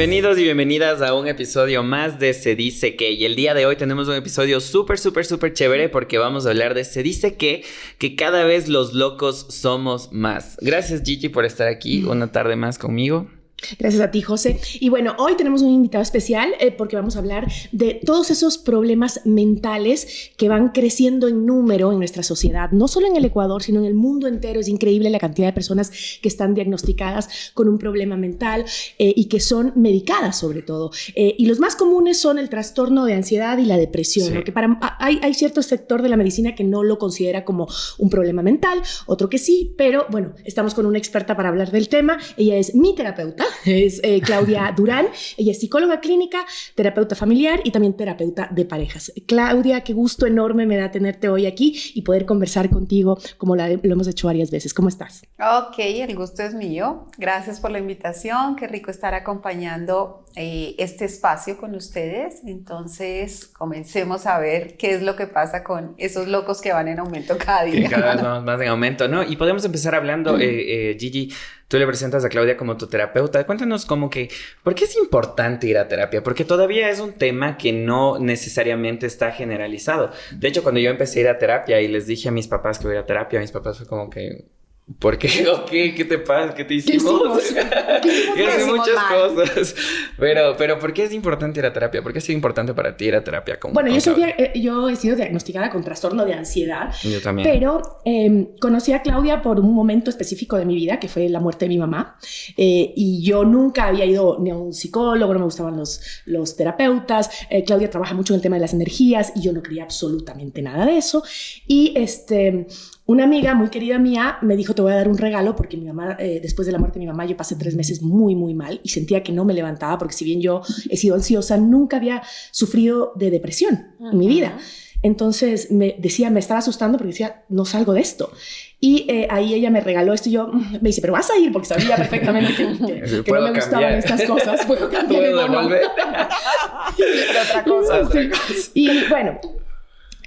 Bienvenidos y bienvenidas a un episodio más de Se Dice Que. Y el día de hoy tenemos un episodio súper chévere porque vamos a hablar de Se Dice Que cada vez los locos somos más. Gracias, Gigi, por estar aquí una tarde más conmigo. Gracias a ti, José. Y bueno, hoy tenemos un invitado especial porque vamos a hablar de todos esos problemas mentales que van creciendo en número en nuestra sociedad, no solo en el Ecuador, sino en el mundo entero. Es increíble la cantidad de personas que están diagnosticadas con un problema mental y que son medicadas sobre todo. Y los más comunes son el trastorno de ansiedad y la depresión, sí. ¿no? Que hay cierto sector de la medicina que no lo considera como un problema mental, otro que sí, pero bueno, estamos con una experta para hablar del tema. Ella es mi terapeuta. Es Claudia Durán. Ella es psicóloga clínica, terapeuta familiar y también terapeuta de parejas. Claudia, qué gusto enorme me da tenerte hoy aquí y poder conversar contigo como lo hemos hecho varias veces. ¿Cómo estás? Ok, el gusto es mío. Gracias por la invitación. Qué rico estar acompañando este espacio con ustedes. Entonces, comencemos a ver qué es lo que pasa con esos locos que van en aumento cada día. Que cada vez vamos más en aumento, ¿no? Y podemos empezar hablando, Gigi, tú le presentas a Claudia como tu terapeuta. Cuéntanos como que, ¿por qué es importante ir a terapia? Porque todavía es un tema que no necesariamente está generalizado. De hecho, cuando yo empecé a ir a terapia y les dije a mis papás que voy a ir a terapia, mis papás fue como que... ¿Por qué? ¿O qué? ¿Qué te pasa? ¿Qué te hicimos? ¿Qué hicimos muchas cosas. Pero ¿por qué es importante ir a terapia? ¿Por qué es importante para ti ir a terapia? Bueno, yo he sido diagnosticada con trastorno de ansiedad. Yo también. Pero conocí a Claudia por un momento específico de mi vida, que fue la muerte de mi mamá. Y yo nunca había ido ni a un psicólogo, no me gustaban los terapeutas. Claudia trabaja mucho en el tema de las energías y yo no creía absolutamente nada de eso. Y una amiga muy querida mía me dijo, te voy a dar un regalo porque mi mamá, después de la muerte de mi mamá, yo pasé 3 meses muy mal y sentía que no me levantaba porque si bien yo he sido ansiosa, nunca había sufrido de depresión en mi vida. Entonces me estaba asustando porque decía, no salgo de esto. Y ahí ella me regaló esto y yo me dice, pero vas a ir porque sabía perfectamente que no me gustaban estas cosas. Puedo cambiar. ¿Puedo devolver? Otra cosa. Y bueno...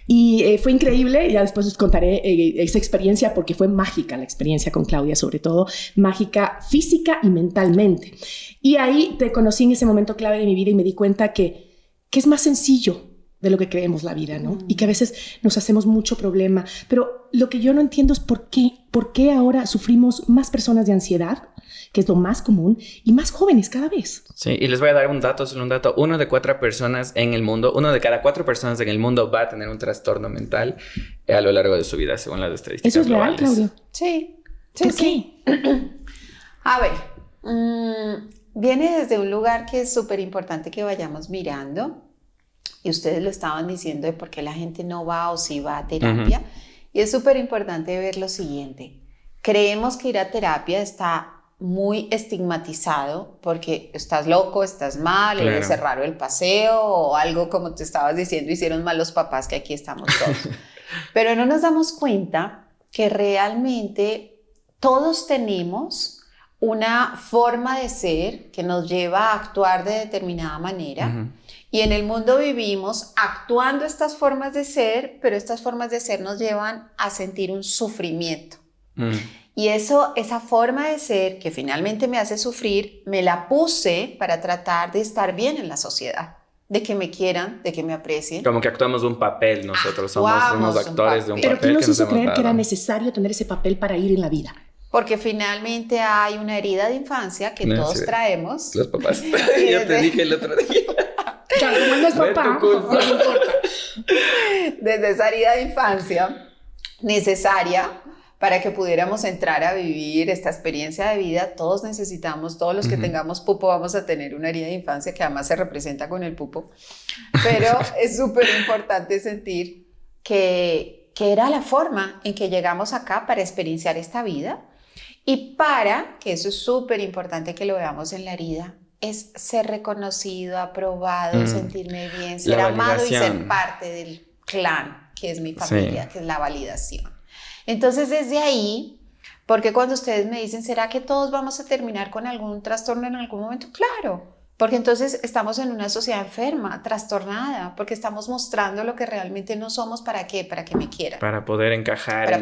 Y fue increíble, ya después les contaré esa experiencia porque fue mágica la experiencia con Claudia, sobre todo mágica física y mentalmente. Y ahí te conocí en ese momento clave de mi vida y me di cuenta que es más sencillo de lo que creemos la vida, ¿no? Y que a veces nos hacemos mucho problema. Pero lo que yo no entiendo es por qué ahora sufrimos más personas de ansiedad, que es lo más común, y más jóvenes cada vez. Sí, y les voy a dar solo un dato. 1 de cada 4 personas en el mundo va a tener un trastorno mental a lo largo de su vida, según las estadísticas ¿Eso es real, globales. Claudia? Sí. ¿Por qué? A ver, viene desde un lugar que es súper importante que vayamos mirando. Y ustedes lo estaban diciendo de por qué la gente no va o sí va a terapia. Y es súper importante ver lo siguiente. Creemos que ir a terapia está muy estigmatizado porque estás loco, estás mal, claro. Es raro el paseo o algo como te estabas diciendo, hicieron mal los papás que aquí estamos todos. Pero no nos damos cuenta que realmente todos tenemos una forma de ser que nos lleva a actuar de determinada manera. Y en el mundo vivimos actuando estas formas de ser, pero estas formas de ser nos llevan a sentir un sufrimiento. Y esa forma de ser que finalmente me hace sufrir, me la puse para tratar de estar bien en la sociedad, de que me quieran, de que me aprecien. Como que actuamos un papel nosotros, somos unos actores de un papel. Pero ¿qué nos hizo creer dado que era necesario tener ese papel para ir en la vida? Porque finalmente hay una herida de infancia que todos traemos. Los papás. Yo te dije el otro día. Claro, como él no es papá, no importa. Desde esa herida de infancia necesaria para que pudiéramos entrar a vivir esta experiencia de vida, todos necesitamos, todos los que tengamos pupo vamos a tener una herida de infancia que además se representa con el pupo, pero es súper importante sentir que era la forma en que llegamos acá para experienciar esta vida y para, que eso es súper importante que lo veamos en la herida, es ser reconocido, aprobado, sentirme bien, ser amado y ser parte del clan, que es mi familia, que es la validación. Entonces, desde ahí, porque cuando ustedes me dicen, ¿será que todos vamos a terminar con algún trastorno en algún momento? Claro, porque entonces estamos en una sociedad enferma, trastornada, porque estamos mostrando lo que realmente no somos. ¿Para qué? Para que me quieran. Para poder encajar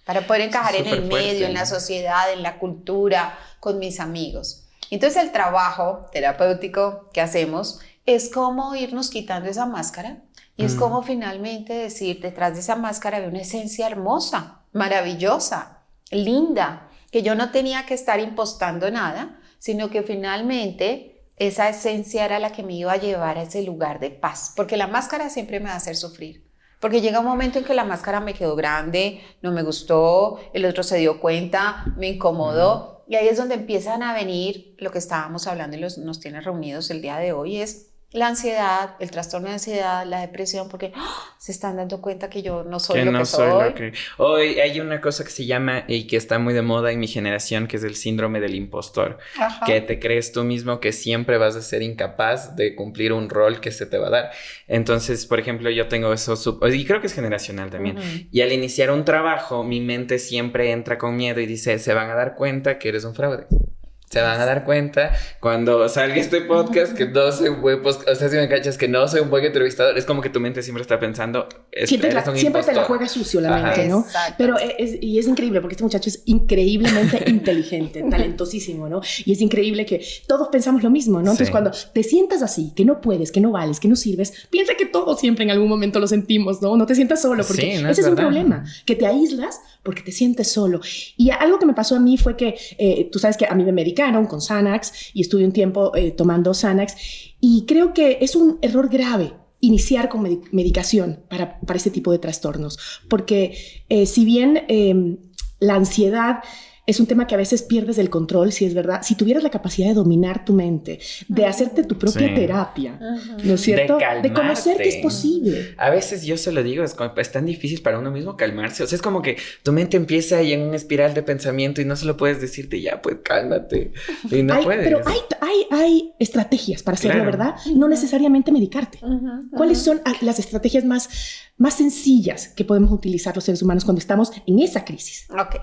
Para poder encajar en el medio, fuerte, en la sociedad, en la cultura, con mis amigos. Entonces el trabajo terapéutico que hacemos es como irnos quitando esa máscara y es como finalmente decir, detrás de esa máscara había una esencia hermosa, maravillosa, linda, que yo no tenía que estar impostando nada, sino que finalmente esa esencia era la que me iba a llevar a ese lugar de paz, porque la máscara siempre me va a hacer sufrir. Porque llega un momento en que la máscara me quedó grande, no me gustó, el otro se dio cuenta, me incomodó. Y ahí es donde empiezan a venir lo que estábamos hablando y nos tiene reunidos el día de hoy, es la ansiedad, el trastorno de ansiedad, la depresión, porque se están dando cuenta que yo no soy lo que soy. Hoy hay una cosa que se llama, y que está muy de moda en mi generación, que es el síndrome del impostor. Ajá. Que te crees tú mismo que siempre vas a ser incapaz de cumplir un rol que se te va a dar. Entonces, por ejemplo, yo tengo eso, y creo que es generacional también. Y al iniciar un trabajo, mi mente siempre entra con miedo y dice, se van a dar cuenta que eres un fraude. Se van a dar cuenta cuando salga este podcast que no soy un buen podcast. O sea, si me cachas que no soy un buen entrevistador, es como que tu mente siempre está pensando, siempre te la juega sucio la mente, ¿no? Exacto. Pero es increíble porque este muchacho es increíblemente inteligente, talentosísimo, ¿no? Y es increíble que todos pensamos lo mismo, ¿no? Entonces, cuando te sientas así, que no puedes, que no vales, que no sirves, piensa que todos siempre en algún momento lo sentimos, ¿no? No te sientas solo, porque ese es un problema, que te aíslas porque te sientes solo. Y algo que me pasó a mí fue que, tú sabes que a mí me medicaron con Xanax y estuve un tiempo tomando Xanax y creo que es un error grave iniciar con medicación para este tipo de trastornos, porque si bien la ansiedad es un tema que a veces pierdes el control, si es verdad. Si tuvieras la capacidad de dominar tu mente, de hacerte tu propia terapia, ¿no es cierto? De conocer que es posible. A veces yo se lo digo, es tan difícil para uno mismo calmarse. O sea, es como que tu mente empieza ahí en una espiral de pensamiento y no solo puedes decirte, ya, pues cálmate. Y no puedes. Pero hay estrategias para hacerlo, ¿verdad? No necesariamente medicarte. ¿Cuáles son las estrategias más sencillas que podemos utilizar los seres humanos cuando estamos en esa crisis? Ok.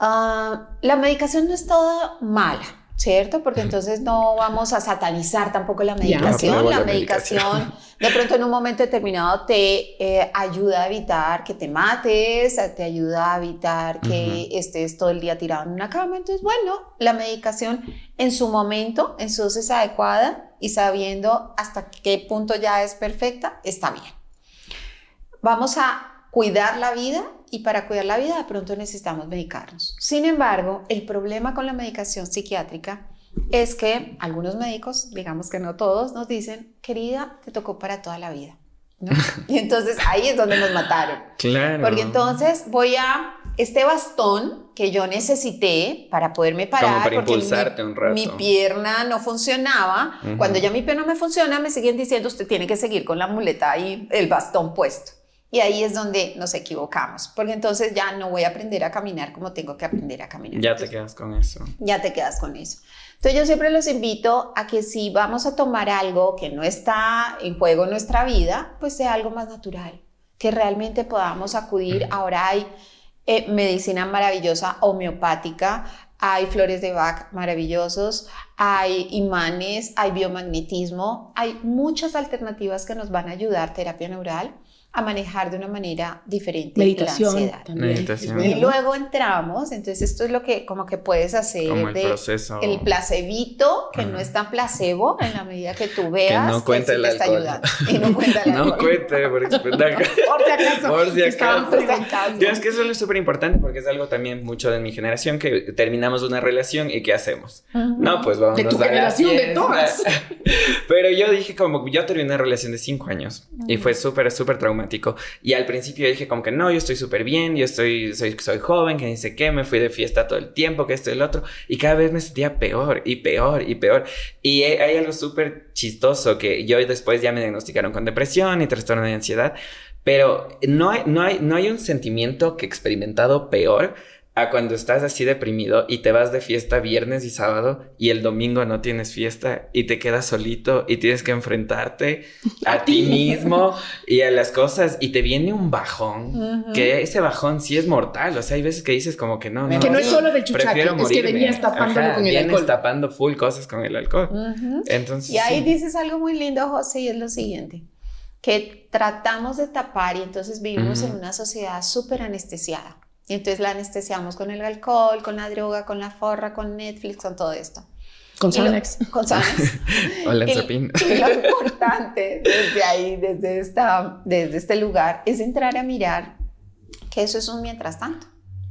La medicación no es toda mala, ¿cierto? Porque entonces no vamos a satanizar tampoco la medicación. La medicación de pronto en un momento determinado te ayuda a evitar que te mates, te ayuda a evitar que estés todo el día tirado en una cama. Entonces, bueno, la medicación en su momento, en su dosis adecuada y sabiendo hasta qué punto ya es perfecta, está bien. Vamos a cuidar la vida y para cuidar la vida de pronto necesitamos medicarnos. Sin embargo, el problema con la medicación psiquiátrica es que algunos médicos, digamos que no todos, nos dicen, querida, te tocó para toda la vida, ¿no? Y entonces ahí es donde nos mataron. Claro. Porque entonces voy a este bastón que yo necesité para poderme parar, como para porque impulsarte un rato. Mi pierna no funcionaba. Cuando ya mi pierna me funciona, me siguen diciendo, usted tiene que seguir con la muleta y el bastón puesto. Y ahí es donde nos equivocamos, porque entonces ya no voy a aprender a caminar como tengo que aprender a caminar. Ya te quedas con eso. Ya te quedas con eso. Entonces yo siempre los invito a que si vamos a tomar algo que no está en juego en nuestra vida, pues sea algo más natural, que realmente podamos acudir. Ahora hay medicina maravillosa homeopática, hay flores de Bach maravillosos, hay imanes, hay biomagnetismo, hay muchas alternativas que nos van a ayudar, terapia neural, a manejar de una manera diferente meditación, la ansiedad. También. Meditación. Y luego entramos, entonces esto es lo que como que puedes hacer como el proceso. El placebito, que no es tan placebo en la medida que tú veas que no cuenta el está ayudando. Y no cuenta el alcohol. No cuente, por si acaso. Por si acaso. Yo, es que eso es súper importante porque es algo también mucho de mi generación, que terminamos una relación y ¿qué hacemos? No, pues vamos de tu generación, de todas. Pero yo dije como, yo terminé una relación de 5 años y fue súper traumático. Y al principio dije como que no, yo estoy súper bien, yo soy joven, que ni sé qué, me fui de fiesta todo el tiempo, que esto y el otro, y cada vez me sentía peor y peor y peor. Y hay algo súper chistoso que yo después ya me diagnosticaron con depresión y trastorno de ansiedad, pero no hay un sentimiento que he experimentado peor a cuando estás así deprimido y te vas de fiesta viernes y sábado y el domingo no tienes fiesta y te quedas solito y tienes que enfrentarte a ti mismo y a las cosas y te viene un bajón, que ese bajón sí es mortal. O sea, hay veces que dices como que no. Que no es solo del chuchaque, es que venías tapándolo con el alcohol. Vienes tapando full cosas con el alcohol. Entonces, y ahí dices algo muy lindo, José, y es lo siguiente, que tratamos de tapar y entonces vivimos en una sociedad súper anestesiada. Y entonces la anestesiamos con el alcohol, con la droga, con la forra, con Netflix, con todo esto. Con Xanax. Con Xanax. O Lanzapin. Y lo importante desde ahí, desde este lugar, es entrar a mirar que eso es un mientras tanto.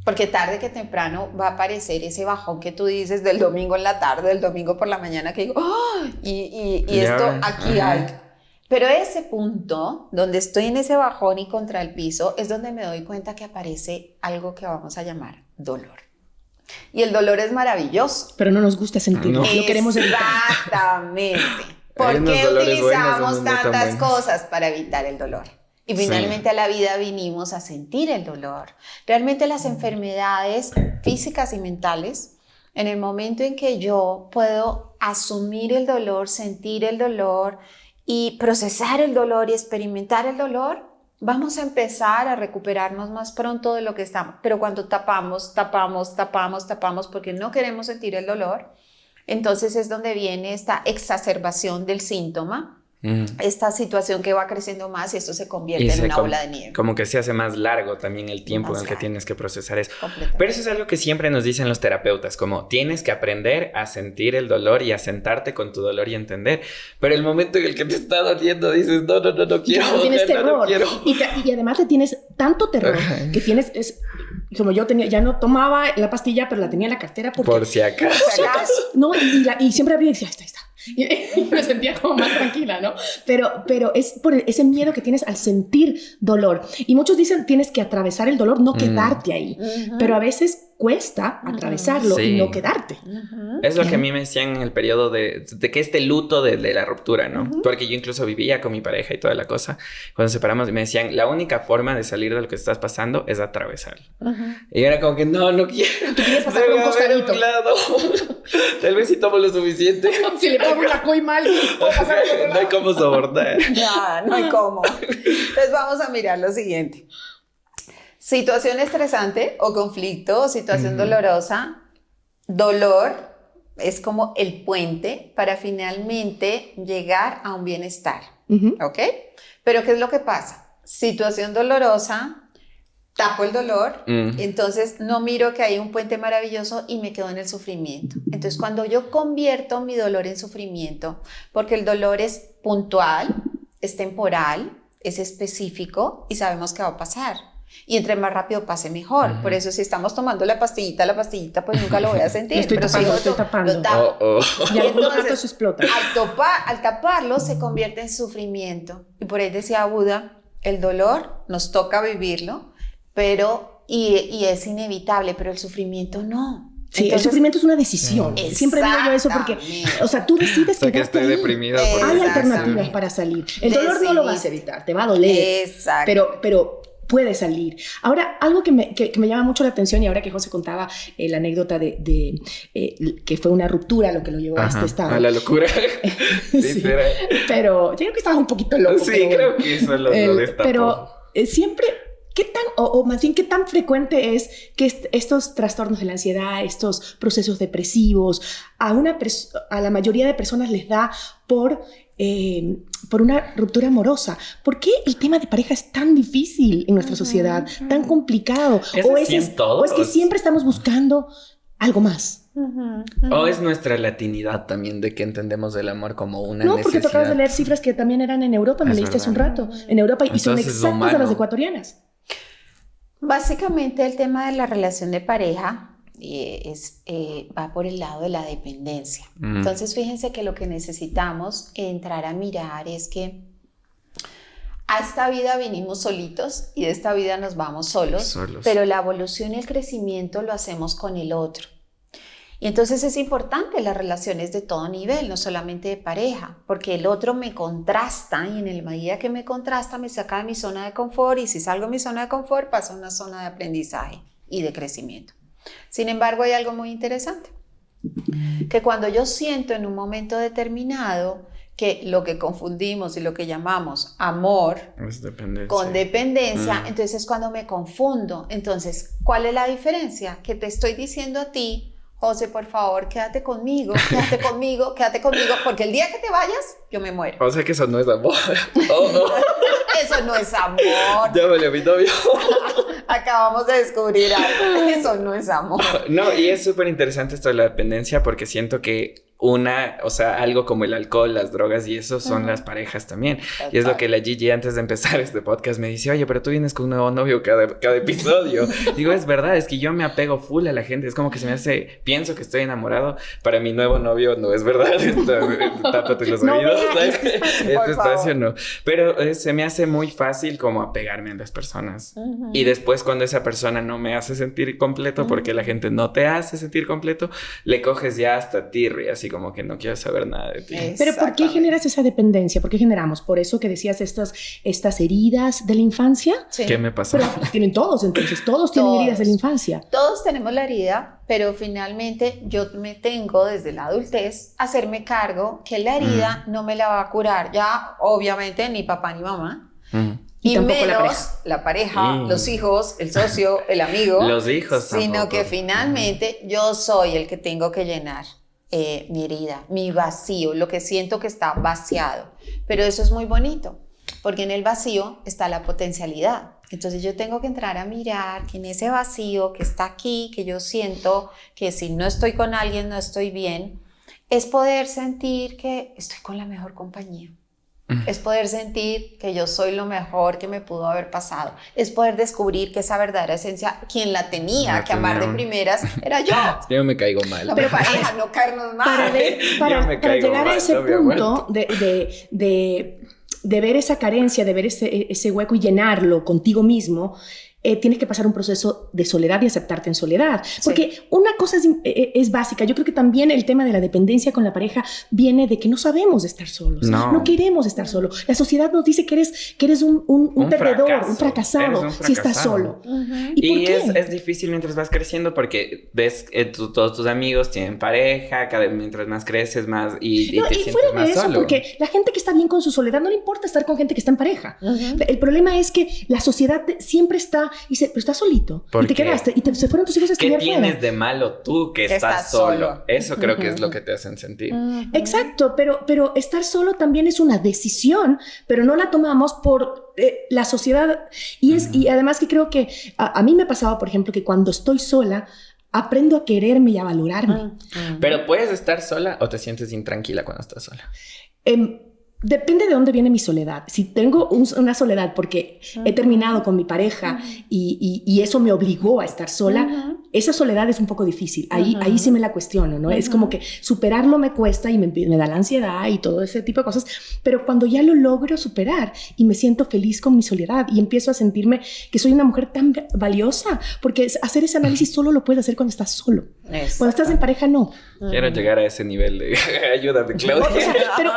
Porque tarde que temprano va a aparecer ese bajón que tú dices del domingo en la tarde, del domingo por la mañana, que digo, ¡oh! y esto aquí hay. Pero ese punto, donde estoy en ese bajón y contra el piso, es donde me doy cuenta que aparece algo que vamos a llamar dolor. Y el dolor es maravilloso. Pero no nos gusta sentirlo, lo queremos evitar. Exactamente. ¿Por qué utilizamos tantas cosas para evitar el dolor? Y finalmente a la vida vinimos a sentir el dolor. Realmente las enfermedades físicas y mentales, en el momento en que yo puedo asumir el dolor, sentir el dolor y procesar el dolor y experimentar el dolor, vamos a empezar a recuperarnos más pronto de lo que estamos. Pero cuando tapamos porque no queremos sentir el dolor, entonces es donde viene esta exacerbación del síntoma. Esta situación que va creciendo más y esto se convierte en una bola de nieve. Como que se hace más largo también el tiempo en el que tienes que procesar eso. Pero eso es algo que siempre nos dicen los terapeutas, como tienes que aprender a sentir el dolor y a sentarte con tu dolor y entender. Pero el momento en el que te está doliendo dices, no quiero. No tienes terror. No quiero. Y además te tienes tanto terror que tienes... como yo tenía, ya no tomaba la pastilla, pero la tenía en la cartera porque... Por si acaso. No, y siempre abría y decía, ahí está. Y me sentía como más tranquila, ¿no? Pero es por ese miedo que tienes al sentir dolor. Y muchos dicen, tienes que atravesar el dolor, no quedarte ahí. Pero a veces cuesta atravesarlo y no quedarte. Es lo que a mí me decían en el periodo de que este luto de la ruptura, ¿no? Porque yo incluso vivía con mi pareja y toda la cosa. Cuando nos separamos me decían, la única forma de salir de lo que estás pasando es atravesarlo. Y era como que, no quiero. Tú quieres pasar por un costadito. Un lado. Tal vez si tomo lo suficiente. Si le pongo una coi mal, no hay cómo soportar. No hay cómo. Entonces vamos a mirar lo siguiente. Situación estresante o conflicto o situación dolorosa. Dolor es como el puente para finalmente llegar a un bienestar. ¿Ok? Pero ¿qué es lo que pasa? Situación dolorosa, tapo el dolor, entonces no miro que hay un puente maravilloso y me quedo en el sufrimiento. Entonces cuando yo convierto mi dolor en sufrimiento, porque el dolor es puntual, es temporal, es específico y sabemos qué va a pasar. Y entre más rápido pase mejor. Por eso si estamos tomando la pastillita pues nunca lo voy a sentir. Estoy tapando. Y entonces se explota. Al taparlo se convierte en sufrimiento. Y por ahí decía Buda, el dolor nos toca vivirlo, pero y es inevitable, pero el sufrimiento no. Sí, entonces, el sufrimiento es una decisión. Siempre digo yo eso porque, o sea, tú decides que estoy deprimida. Hay alternativas para salir. El dolor no lo vas a evitar, te va a doler. Exacto. Pero puede salir. Ahora, algo que me llama mucho la atención, y ahora que José contaba la anécdota de que fue una ruptura lo que lo llevó a este estado. A la locura. Sí, pero yo creo que estaba un poquito loco. Sí, creo que eso lo destapó. Pero siempre... ¿Qué tan, o más bien, qué tan frecuente es que estos trastornos de la ansiedad, estos procesos depresivos, a la mayoría de personas les da por una ruptura amorosa? ¿Por qué el tema de pareja es tan difícil en nuestra sociedad, tan complicado? ¿O es que siempre estamos buscando algo más? O es nuestra latinidad también de que entendemos el amor como una necesidad. No, porque tocabas de leer cifras que también eran en Europa, me leíste hace un rato, en Europa, y son exactas a las ecuatorianas. Básicamente el tema de la relación de pareja va por el lado de la dependencia. Entonces fíjense que lo que necesitamos entrar a mirar es que a esta vida vinimos solitos y de esta vida nos vamos solos. Pero la evolución y el crecimiento lo hacemos con el otro. Y entonces es importante las relaciones de todo nivel, no solamente de pareja, porque el otro me contrasta y en la medida que me contrasta me saca de mi zona de confort, y si salgo de mi zona de confort paso a una zona de aprendizaje y de crecimiento. Sin embargo, hay algo muy interesante, que cuando yo siento en un momento determinado que lo que confundimos y lo que llamamos amor con dependencia, entonces es cuando me confundo. Entonces, ¿cuál es la diferencia? Que te estoy diciendo a ti, José, por favor, quédate conmigo, porque el día que te vayas, yo me muero. O sea que eso no es amor. Eso no es amor. Llámale a mi novio. Acabamos de descubrir algo. Eso no es amor. No, y es súper interesante esto de la dependencia, porque siento que o sea, algo como el alcohol, las drogas y eso son las parejas también. Total. Y es lo que la Gigi antes de empezar este podcast me dice, oye, pero tú vienes con un nuevo novio cada episodio. Digo, es verdad, es que yo me apego full a la gente, es como que pienso que estoy enamorado, para mi nuevo novio no es verdad, tápate los oídos, ¿sabes? Este espacio no. Pero se me hace muy fácil como apegarme a las personas. Y después cuando esa persona no me hace sentir completo, porque la gente no te hace sentir completo, le coges ya hasta tirri, así como que no quiero saber nada de ti. Pero ¿por qué generas esa dependencia? ¿Por qué generamos? ¿Por eso que decías estas heridas de la infancia? Sí. ¿Qué me pasó? Pero las tienen todos, entonces. Todos tienen heridas de la infancia. Todos tenemos la herida, pero finalmente yo me tengo desde la adultez hacerme cargo que la herida no me la va a curar ya, obviamente, ni papá ni mamá. Y tampoco menos la pareja, los hijos, el socio, el amigo. Los hijos sino tampoco. que finalmente yo soy el que tengo que llenar mi herida, mi vacío, lo que siento que está vaciado. Pero eso es muy bonito, porque en el vacío está la potencialidad. Entonces yo tengo que entrar a mirar que en ese vacío que está aquí, que yo siento que si no estoy con alguien no estoy bien, es poder sentir que estoy con la mejor compañía. Es poder sentir que yo soy lo mejor que me pudo haber pasado. Es poder descubrir que esa verdadera esencia, quien la tenía que amar de primeras, era yo. Yo me caigo mal. No, pero pareja, no caernos mal. Para llegar a ese punto de ver esa carencia, de ver ese hueco y llenarlo contigo mismo, tienes que pasar un proceso de soledad y aceptarte en soledad. Porque una cosa es básica. Yo creo que también el tema de la dependencia con la pareja viene de que no sabemos estar solos. No queremos estar solos. La sociedad nos dice que eres un perdedor, un fracasado, si estás solo. ¿Y por qué? Es difícil mientras vas creciendo porque ves que todos tus amigos tienen pareja, mientras más creces más y te sientes fuera más de eso, solo. porque la gente que está bien con su soledad no le importa estar con gente que está en pareja. El problema es que la sociedad siempre está y dice, pero estás solito. Y te quedaste. Y se fueron tus hijos a estudiar fuera. ¿Qué tienes de malo tú que estás solo? Eso creo que es lo que te hacen sentir. Exacto, pero estar solo también es una decisión, pero no la tomamos por la sociedad. Y además que creo que a mí me pasaba, por ejemplo, que cuando estoy sola, aprendo a quererme y a valorarme. Pero ¿puedes estar sola o te sientes intranquila cuando estás sola? Depende de dónde viene mi soledad. Si tengo una soledad porque he terminado con mi pareja y eso me obligó a estar sola, esa soledad es un poco difícil. Ahí sí me la cuestiono, ¿no? Es como que superarlo me cuesta y me da la ansiedad y todo ese tipo de cosas. Pero cuando ya lo logro superar y me siento feliz con mi soledad y empiezo a sentirme que soy una mujer tan valiosa, porque hacer ese análisis solo lo puedes hacer cuando estás solo. Cuando estás en pareja, no. Quiero llegar a ese nivel de ayuda de Claudia. O sea, pero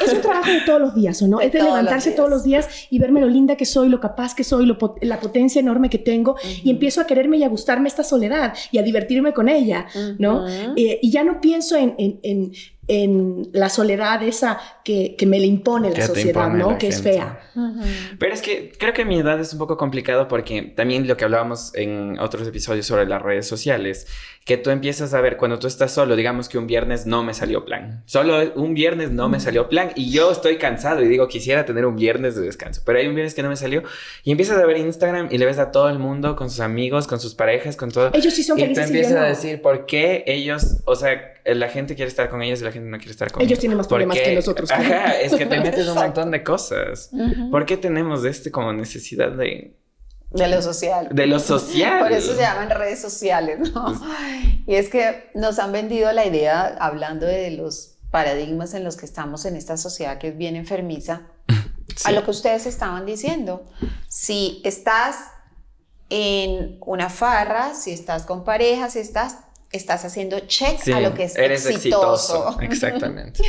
es un trabajo de todos los días, ¿o no? Es de levantarse todos los días y verme lo linda que soy, lo capaz que soy, la potencia enorme que tengo, y empiezo a quererme y a gustarme esta soledad y a divertirme con ella, ¿no? Y ya no pienso en la soledad esa que me le impone la sociedad, ¿no? Que es fea. Pero es que creo que a mi edad es un poco complicado porque también lo que hablábamos en otros episodios sobre las redes sociales, que tú empiezas a ver cuando tú estás solo, digamos que un viernes no me salió plan. Solo un viernes no me salió plan y yo estoy cansado y digo, quisiera tener un viernes de descanso, pero hay un viernes que no me salió y empiezas a ver Instagram y le ves a todo el mundo con sus amigos, con sus parejas, con todo. Ellos sí son felices. Y tú empiezas a decir, ¿por qué ellos, o sea, la gente quiere estar con ellos y la gente no quiere estar con ellos? Ellos tienen más problemas que nosotros. Ajá, es que te metes un montón de cosas. ¿Por qué tenemos como necesidad de lo social? De lo social. Por eso se llaman redes sociales, ¿no? Y es que nos han vendido la idea, hablando de los paradigmas en los que estamos en esta sociedad que es bien enfermiza, a lo que ustedes estaban diciendo. Si estás en una farra, si estás con pareja, si estás haciendo check a lo que es eres exitoso. Exactamente.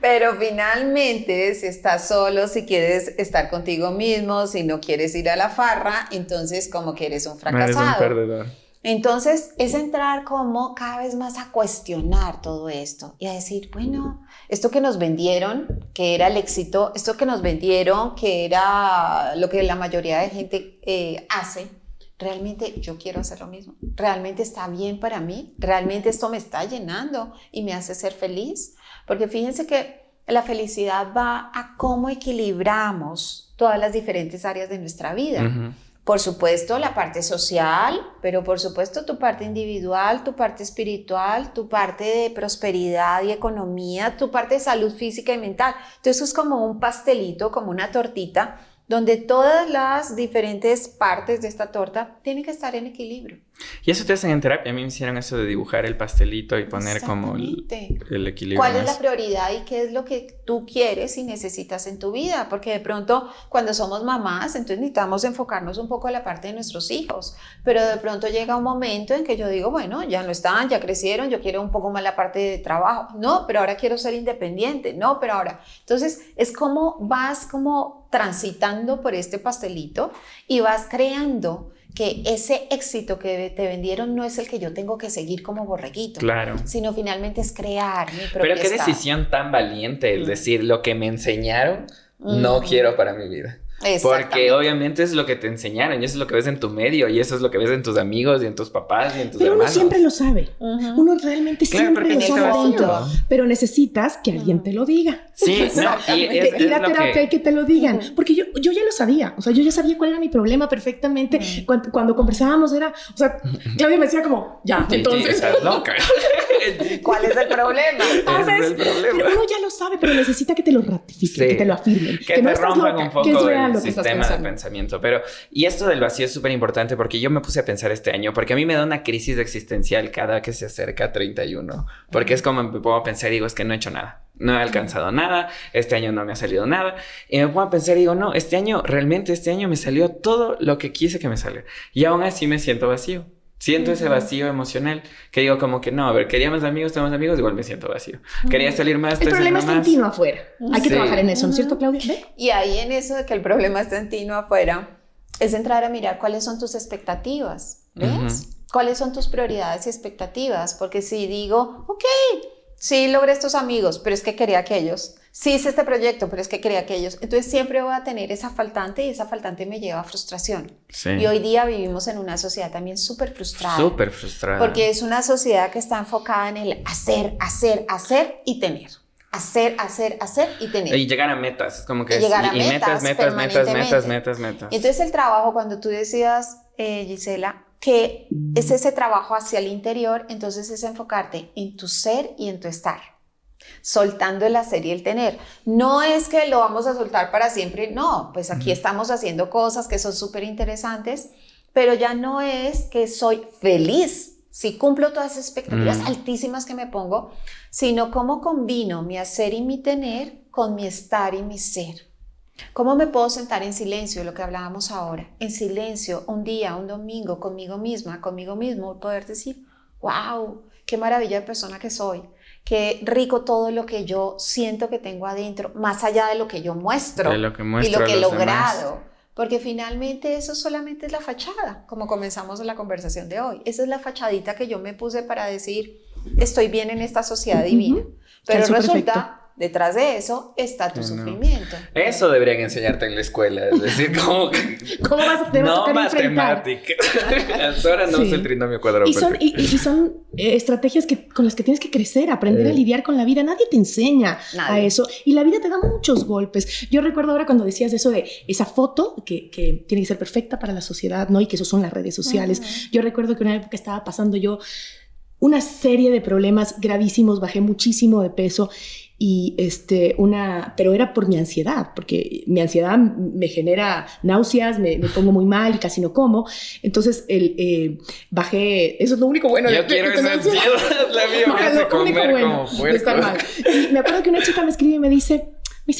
Pero finalmente, si estás solo, si quieres estar contigo mismo, si no quieres ir a la farra, entonces como que eres un fracasado. Eres un perdedor. Entonces es entrar como cada vez más a cuestionar todo esto y a decir, bueno, esto que nos vendieron, que era el éxito, esto que nos vendieron, que era lo que la mayoría de gente hace, ¿realmente yo quiero hacer lo mismo? ¿Realmente está bien para mí? ¿Realmente esto me está llenando y me hace ser feliz? Porque fíjense que la felicidad va a cómo equilibramos todas las diferentes áreas de nuestra vida. Por supuesto, la parte social, pero por supuesto tu parte individual, tu parte espiritual, tu parte de prosperidad y economía, tu parte de salud física y mental. Entonces eso es como un pastelito, como una tortita, donde todas las diferentes partes de esta torta tienen que estar en equilibrio. Y eso te hacen en terapia. A mí me hicieron eso de dibujar el pastelito y poner como el equilibrio. ¿Cuál es la prioridad y qué es lo que tú quieres y necesitas en tu vida? Porque de pronto cuando somos mamás, entonces necesitamos enfocarnos un poco en la parte de nuestros hijos. Pero de pronto llega un momento en que yo digo, bueno, ya no están, ya crecieron, yo quiero un poco más la parte de trabajo. No, pero ahora quiero ser independiente. No, pero ahora. Entonces es como vas como transitando por este pastelito y vas creando que ese éxito que te vendieron no es el que yo tengo que seguir como borreguito, claro, sino finalmente es crear mi propio Pero qué estado. Decisión tan valiente, es decir, lo que me enseñaron no quiero para mi vida. Porque obviamente es lo que te enseñaron y eso es lo que ves en tu medio y eso es lo que ves en tus amigos y en tus papás y en tus pero hermanos. Uno siempre lo sabe. Uno realmente siempre lo sabe dentro. Pero necesitas que alguien te lo diga. Sí, no, ir a terapia y que te lo digan. Porque yo ya lo sabía. O sea, yo ya sabía cuál era mi problema perfectamente. Cuando conversábamos era... O sea, Claudia me decía como, ya, entonces... Estás loca. ¿Cuál es el problema? Entonces, pero uno ya lo sabe, pero necesita que te lo ratifiquen, que te lo afirmen. Que no te rompan un poco el lo que sistema de pensamiento. Pero, y esto del vacío es súper importante porque yo me puse a pensar este año, porque a mí me da una crisis existencial cada que se acerca 31. Porque es como me pongo a pensar y digo, es que no he hecho nada. No he alcanzado nada, este año no me ha salido nada. Y me pongo a pensar y digo, no, este año me salió todo lo que quise que me saliera. Y aún así me siento vacío. Siento ese vacío emocional que digo como que no, a ver, quería más amigos, tengo más amigos, igual me siento vacío. Quería salir más, el problema está en ti, no afuera. Hay que trabajar en eso, ¿no es cierto, Claudia? ¿Ve? Y ahí en eso de que el problema está en ti, no afuera, es entrar a mirar cuáles son tus expectativas, ¿ves? ¿Cuáles son tus prioridades y expectativas? Porque si digo, ok, sí logré estos amigos, pero es que quería aquellos. Sí hice este proyecto, pero es que quería aquellos. Entonces siempre voy a tener esa faltante y esa faltante me lleva a frustración. Sí. Y hoy día vivimos en una sociedad también súper frustrada. Súper frustrada. Porque es una sociedad que está enfocada en el hacer, hacer, hacer y tener. Hacer, hacer, hacer y tener. Y llegar a metas. Es como que llegar a metas. Entonces el trabajo, cuando tú decías, Gisela, que es ese trabajo hacia el interior, entonces es enfocarte en tu ser y en tu estar. Soltando el hacer y el tener. No es que lo vamos a soltar para siempre, no, pues aquí estamos haciendo cosas que son súper interesantes, pero ya no es que soy feliz si cumplo todas esas expectativas altísimas que me pongo, sino cómo combino mi hacer y mi tener con mi estar y mi ser. ¿Cómo me puedo sentar en silencio, lo que hablábamos ahora, en silencio, un día, un domingo, conmigo misma, conmigo mismo, poder decir, wow, qué maravilla de persona que soy. Qué rico todo lo que yo siento que tengo adentro, más allá de lo que yo muestro, y lo que he logrado. Demás. Porque finalmente eso solamente es la fachada, como comenzamos la conversación de hoy. Esa es la fachadita que yo me puse para decir, estoy bien en esta sociedad divina. Pero resulta... Detrás de eso está tu sufrimiento. Eso deberían enseñarte en la escuela. Es decir, ¿cómo vas a tener no matemáticas? Ahora no es el trinomio cuadrado. Y son estrategias con las que tienes que crecer, aprender a lidiar con la vida. Nadie te enseña a eso. Y la vida te da muchos golpes. Yo recuerdo ahora cuando decías eso de esa foto que tiene que ser perfecta para la sociedad, ¿no? Y que eso son las redes sociales. Yo recuerdo que una época estaba pasando yo una serie de problemas gravísimos, bajé muchísimo de peso y pero era por mi ansiedad, porque mi ansiedad me genera náuseas, me pongo muy mal y casi no como. Entonces bajé, eso es lo único bueno. Yo quiero esa ansiedad, la mía me hace comer como puerco. Y me acuerdo que una chica me escribe y me dice,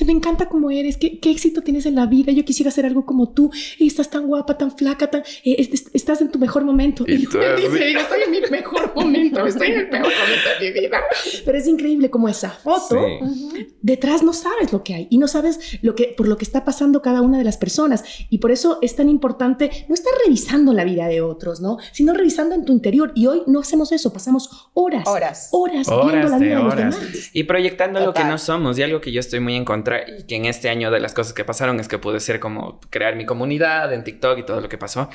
me encanta cómo eres, qué éxito tienes en la vida, yo quisiera hacer algo como tú, y estás tan guapa, tan flaca, estás en tu mejor momento. Y yo digo, estoy en mi mejor momento, estoy en el mejor momento de mi vida. Pero es increíble como esa foto, detrás no sabes lo que hay, y no sabes por lo que está pasando cada una de las personas, y por eso es tan importante no estar revisando la vida de otros, ¿no? Sino revisando en tu interior, y hoy no hacemos eso, pasamos horas viendo la vida de los demás. Y proyectando lo que no somos, y algo que yo estoy muy en contra, y que en este año de las cosas que pasaron es que pude ser como crear mi comunidad en TikTok y todo lo que pasó.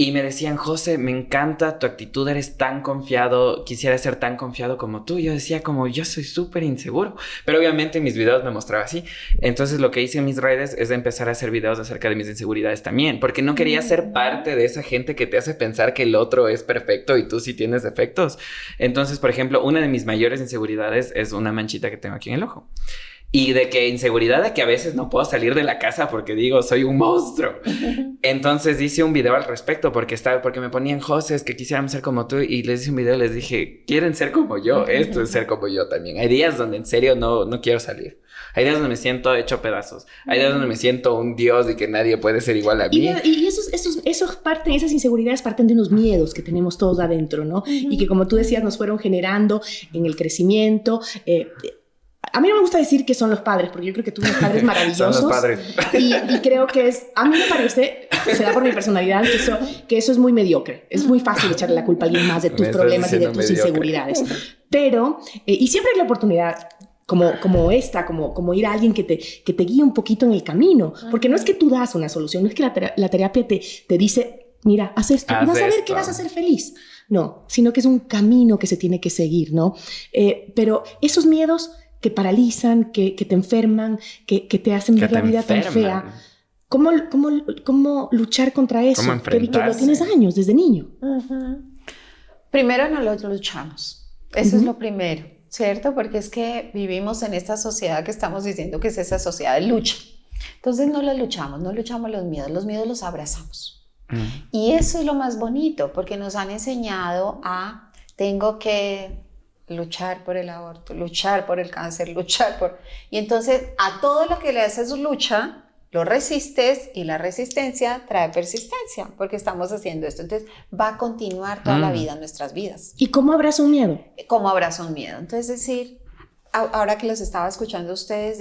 Y me decían, José, me encanta tu actitud, eres tan confiado, quisiera ser tan confiado como tú. Yo decía como, yo soy súper inseguro. Pero obviamente en mis videos me mostraba así. Entonces lo que hice en mis redes es empezar a hacer videos acerca de mis inseguridades también. Porque no quería ser parte de esa gente que te hace pensar que el otro es perfecto y tú sí tienes defectos. Entonces, por ejemplo, una de mis mayores inseguridades es una manchita que tengo aquí en el ojo. Y de que inseguridad de que a veces no puedo salir de la casa porque digo, soy un monstruo. Entonces hice un video al respecto porque me ponían, José, es que quisiéramos ser como tú. Y les hice un video y les dije, ¿quieren ser como yo? Esto es ser como yo también. Hay días donde en serio no quiero salir. Hay días donde me siento hecho pedazos. Hay días donde me siento un dios y que nadie puede ser igual a mí. Y esas inseguridades parten de unos miedos que tenemos todos adentro, ¿no? Y que, como tú decías, nos fueron generando en el crecimiento. A mí no me gusta decir que son los padres, porque yo creo que tú tienes padres maravillosos. Son los padres. Y creo que a mí me parece, será por mi personalidad, que eso es muy mediocre. Es muy fácil echarle la culpa a alguien más de tus problemas y de tus inseguridades. Pero, y siempre hay la oportunidad, como ir a alguien que te guíe un poquito en el camino. Porque no es que tú das una solución, no es que la terapia te dice, mira, haz esto, y vas a ver que vas a ser feliz. No, sino que es un camino que se tiene que seguir, ¿no? Pero esos miedos que paralizan, que te enferman, que te hacen ver la vida tan fea. ¿Cómo luchar contra eso? ¿Cómo enfrentarse? Que lo tienes años, desde niño. Primero no lo luchamos. Eso es lo primero, ¿cierto? Porque es que vivimos en esta sociedad que estamos diciendo que es esa sociedad de lucha. Entonces no luchamos los miedos los abrazamos. Y eso es lo más bonito, porque nos han enseñado tengo que luchar por el aborto, luchar por el cáncer, Y entonces a todo lo que le haces lucha, lo resistes, y la resistencia trae persistencia, porque estamos haciendo esto. Entonces va a continuar toda la vida en nuestras vidas. ¿Y cómo abrazo un miedo? ¿Cómo abrazo un miedo? Entonces ahora que los estaba escuchando a ustedes,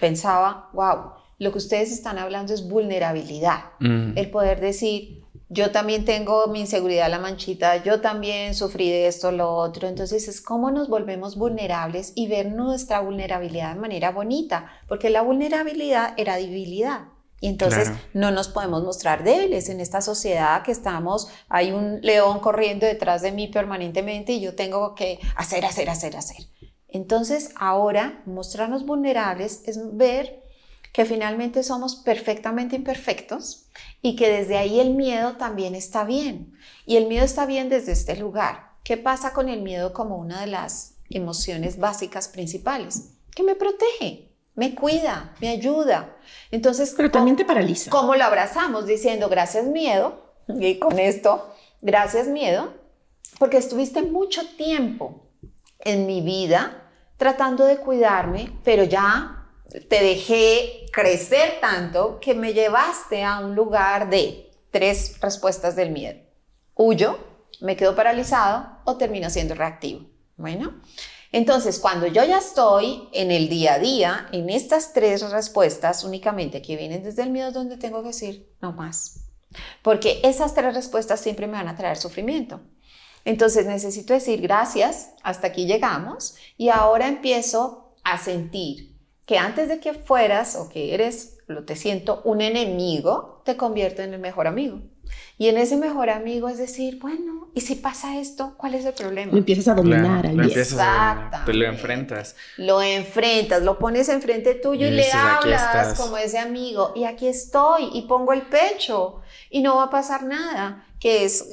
pensaba, wow, lo que ustedes están hablando es vulnerabilidad. El poder decir, yo también tengo mi inseguridad, la manchita, yo también sufrí de esto, lo otro. Entonces es cómo nos volvemos vulnerables y ver nuestra vulnerabilidad de manera bonita, porque la vulnerabilidad era debilidad. Y entonces no nos podemos mostrar débiles en esta sociedad que estamos, hay un león corriendo detrás de mí permanentemente y yo tengo que hacer. Entonces ahora mostrarnos vulnerables es ver que finalmente somos perfectamente imperfectos y que desde ahí el miedo también está bien. Y el miedo está bien desde este lugar. ¿Qué pasa con el miedo como una de las emociones básicas principales? Que me protege, me cuida, me ayuda. Entonces, pero también te paraliza. ¿Cómo lo abrazamos? Diciendo, gracias miedo, y con esto, gracias miedo, porque estuviste mucho tiempo en mi vida tratando de cuidarme, pero ya te dejé crecer tanto que me llevaste a un lugar de 3 respuestas del miedo. Huyo, me quedo paralizado o termino siendo reactivo. Bueno, entonces cuando yo ya estoy en el día a día, en estas 3 respuestas únicamente que vienen desde el miedo, es donde tengo que decir no más. Porque esas 3 respuestas siempre me van a traer sufrimiento. Entonces necesito decir gracias, hasta aquí llegamos, y ahora empiezo a sentir que antes de que fueras o que te siento un enemigo, te convierto en el mejor amigo. Y en ese mejor amigo es decir, bueno, ¿y si pasa esto? ¿Cuál es el problema? Lo empiezas a dominar al miedo. Te lo enfrentas. Lo enfrentas, lo pones enfrente tuyo y le hablas como ese amigo. Y aquí estoy y pongo el pecho y no va a pasar nada, que es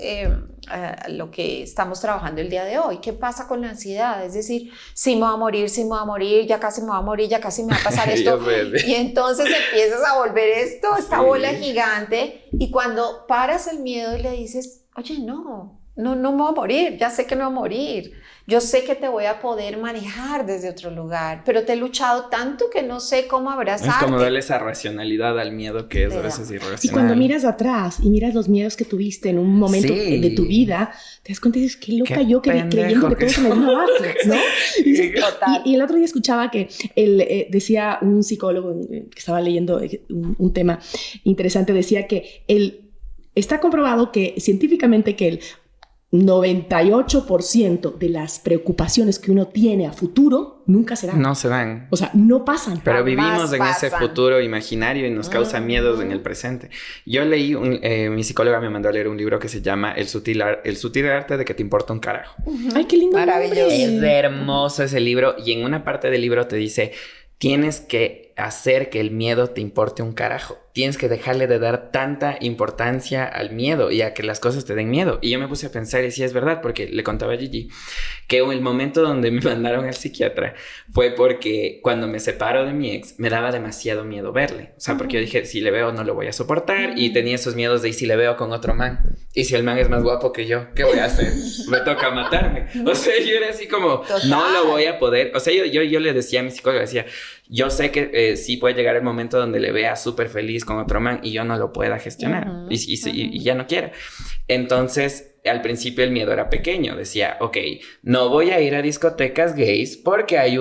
lo que estamos trabajando el día de hoy. ¿Qué pasa con la ansiedad? Es decir, sí me voy a morir, ya casi me voy a morir, ya casi me va a pasar esto. Y entonces empiezas a volver esta bola gigante, y cuando paras el miedo y le dices, oye, no me voy a morir, ya sé que no voy a morir, yo sé que te voy a poder manejar desde otro lugar, pero te he luchado tanto que no sé cómo abrazarte. Es como darle esa racionalidad al miedo que es a veces irracional. Y cuando miras atrás y miras los miedos que tuviste en un momento de tu vida, te das cuenta y dices, qué loca yo creyendo que todo se me vino abajo, ¿no? Y el otro día escuchaba que decía un psicólogo que estaba leyendo un tema interesante, decía que está comprobado que científicamente que 98% de las preocupaciones que uno tiene a futuro nunca se dan. No se dan. O sea, no pasan. Pero vivimos en ese futuro imaginario y nos causa miedos en el presente. Yo leí, mi psicóloga me mandó a leer un libro que se llama El sutil arte de que te importa un carajo. Ay, qué lindo. Maravilloso. Es hermoso ese libro y en una parte del libro te dice, tienes que hacer que el miedo te importe un carajo. Tienes que dejarle de dar tanta importancia al miedo y a que las cosas te den miedo. Y yo me puse a pensar y sí es verdad, porque le contaba a Gigi que el momento donde me mandaron al psiquiatra fue porque cuando me separo de mi ex me daba demasiado miedo verle. O sea, porque yo dije, si le veo no lo voy a soportar, y tenía esos miedos de, ¿y si le veo con otro man? ¿Y si el man es más guapo que yo? ¿Qué voy a hacer? Me toca matarme. O sea, yo era así como, total, no lo voy a poder. O sea, yo le decía a mi psicóloga, decía, yo sé que sí puede llegar el momento donde le vea súper feliz con otro man y yo no lo pueda gestionar y ya no quiera. Entonces, al principio el miedo era pequeño. Decía, ok, no voy a ir a discotecas gays porque hay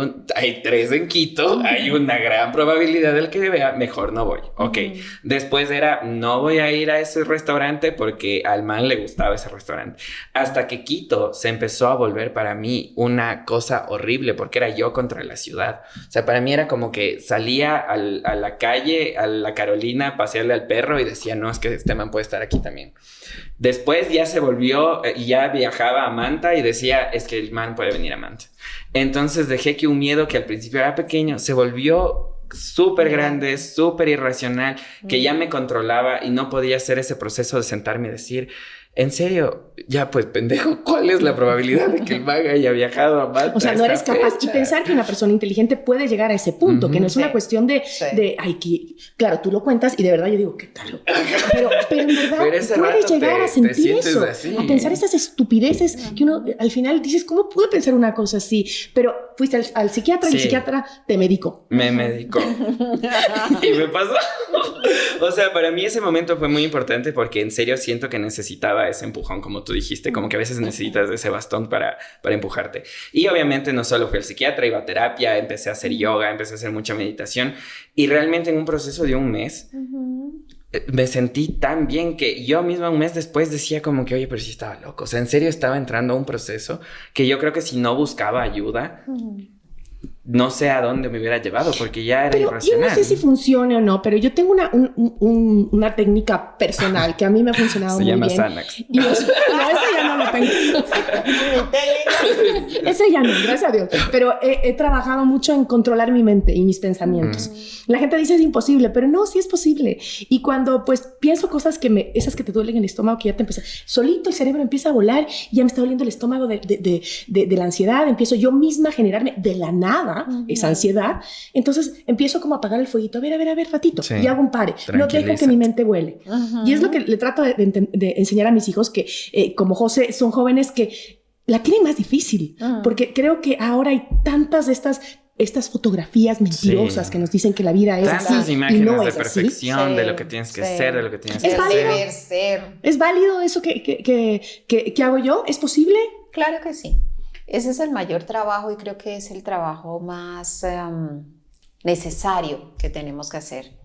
3 en Quito, hay una gran probabilidad del que vea, mejor no voy. Ok, después era, no voy a ir a ese restaurante porque al man le gustaba ese restaurante. Hasta que Quito se empezó a volver para mí una cosa horrible porque era yo contra la ciudad. O sea, para mí era como que salía a la calle, a la Carolina, a pasearle al perro y decía, no, es que este man puede estar aquí también. Después ya se volvió, ya viajaba a Manta y decía, es que el man puede venir a Manta. Entonces dejé que un miedo que al principio era pequeño se volvió súper grande, súper irracional, que ya me controlaba y no podía hacer ese proceso de sentarme y decir, en serio, ya pues pendejo, ¿cuál es la probabilidad de que el man haya viajado a Malta? O sea, no eres capaz. Y pensar que una persona inteligente puede llegar a ese punto, que no es una cuestión de claro, tú lo cuentas y de verdad yo digo, ¿qué tal? Pero en verdad puedes llegar a sentir eso, así, a pensar esas estupideces que uno al final dices, ¿cómo pude pensar una cosa así? Pero fuiste al psiquiatra y el psiquiatra te medicó. Me medicó. Y me pasó. O sea, para mí ese momento fue muy importante porque en serio siento que necesitaba ese empujón, como tú dijiste, como que a veces necesitas ese bastón para empujarte. Y obviamente no solo fui al psiquiatra, iba a terapia, empecé a hacer yoga, empecé a hacer mucha meditación y realmente en un proceso de un mes me sentí tan bien que yo misma un mes después decía como que, oye, pero sí estaba loco. O sea, en serio estaba entrando a un proceso que yo creo que si no buscaba ayuda... no sé a dónde me hubiera llevado porque ya era irracional. Yo no sé si funcione o no, pero yo tengo una técnica personal que a mí me ha funcionado muy bien. Se llama Xanax. No, ese ya no lo tengo. Ese ya no, gracias a Dios. Pero he trabajado mucho en controlar mi mente y mis pensamientos. La gente dice es imposible, pero no, sí es posible. Y cuando pues pienso cosas esas que te duelen en el estómago, que ya te empieza, solito el cerebro empieza a volar y ya me está doliendo el estómago de la ansiedad, empiezo yo misma a generarme de la nada esa ansiedad, entonces empiezo como a apagar el fueguito, a ver, ratito, y hago un pare, no dejo que mi mente vuele. Y es lo que le trato de enseñar a mis hijos, que como José son jóvenes que la tienen más difícil, porque creo que ahora hay tantas de estas fotografías mentirosas que nos dicen que la vida es tantas así imágenes y no de es perfección, así. de lo que tienes que ser, de lo que tienes que hacer. ¿Es válido eso que hago yo? ¿Es posible? Claro que sí. Ese es el mayor trabajo y creo que es el trabajo más necesario que tenemos que hacer.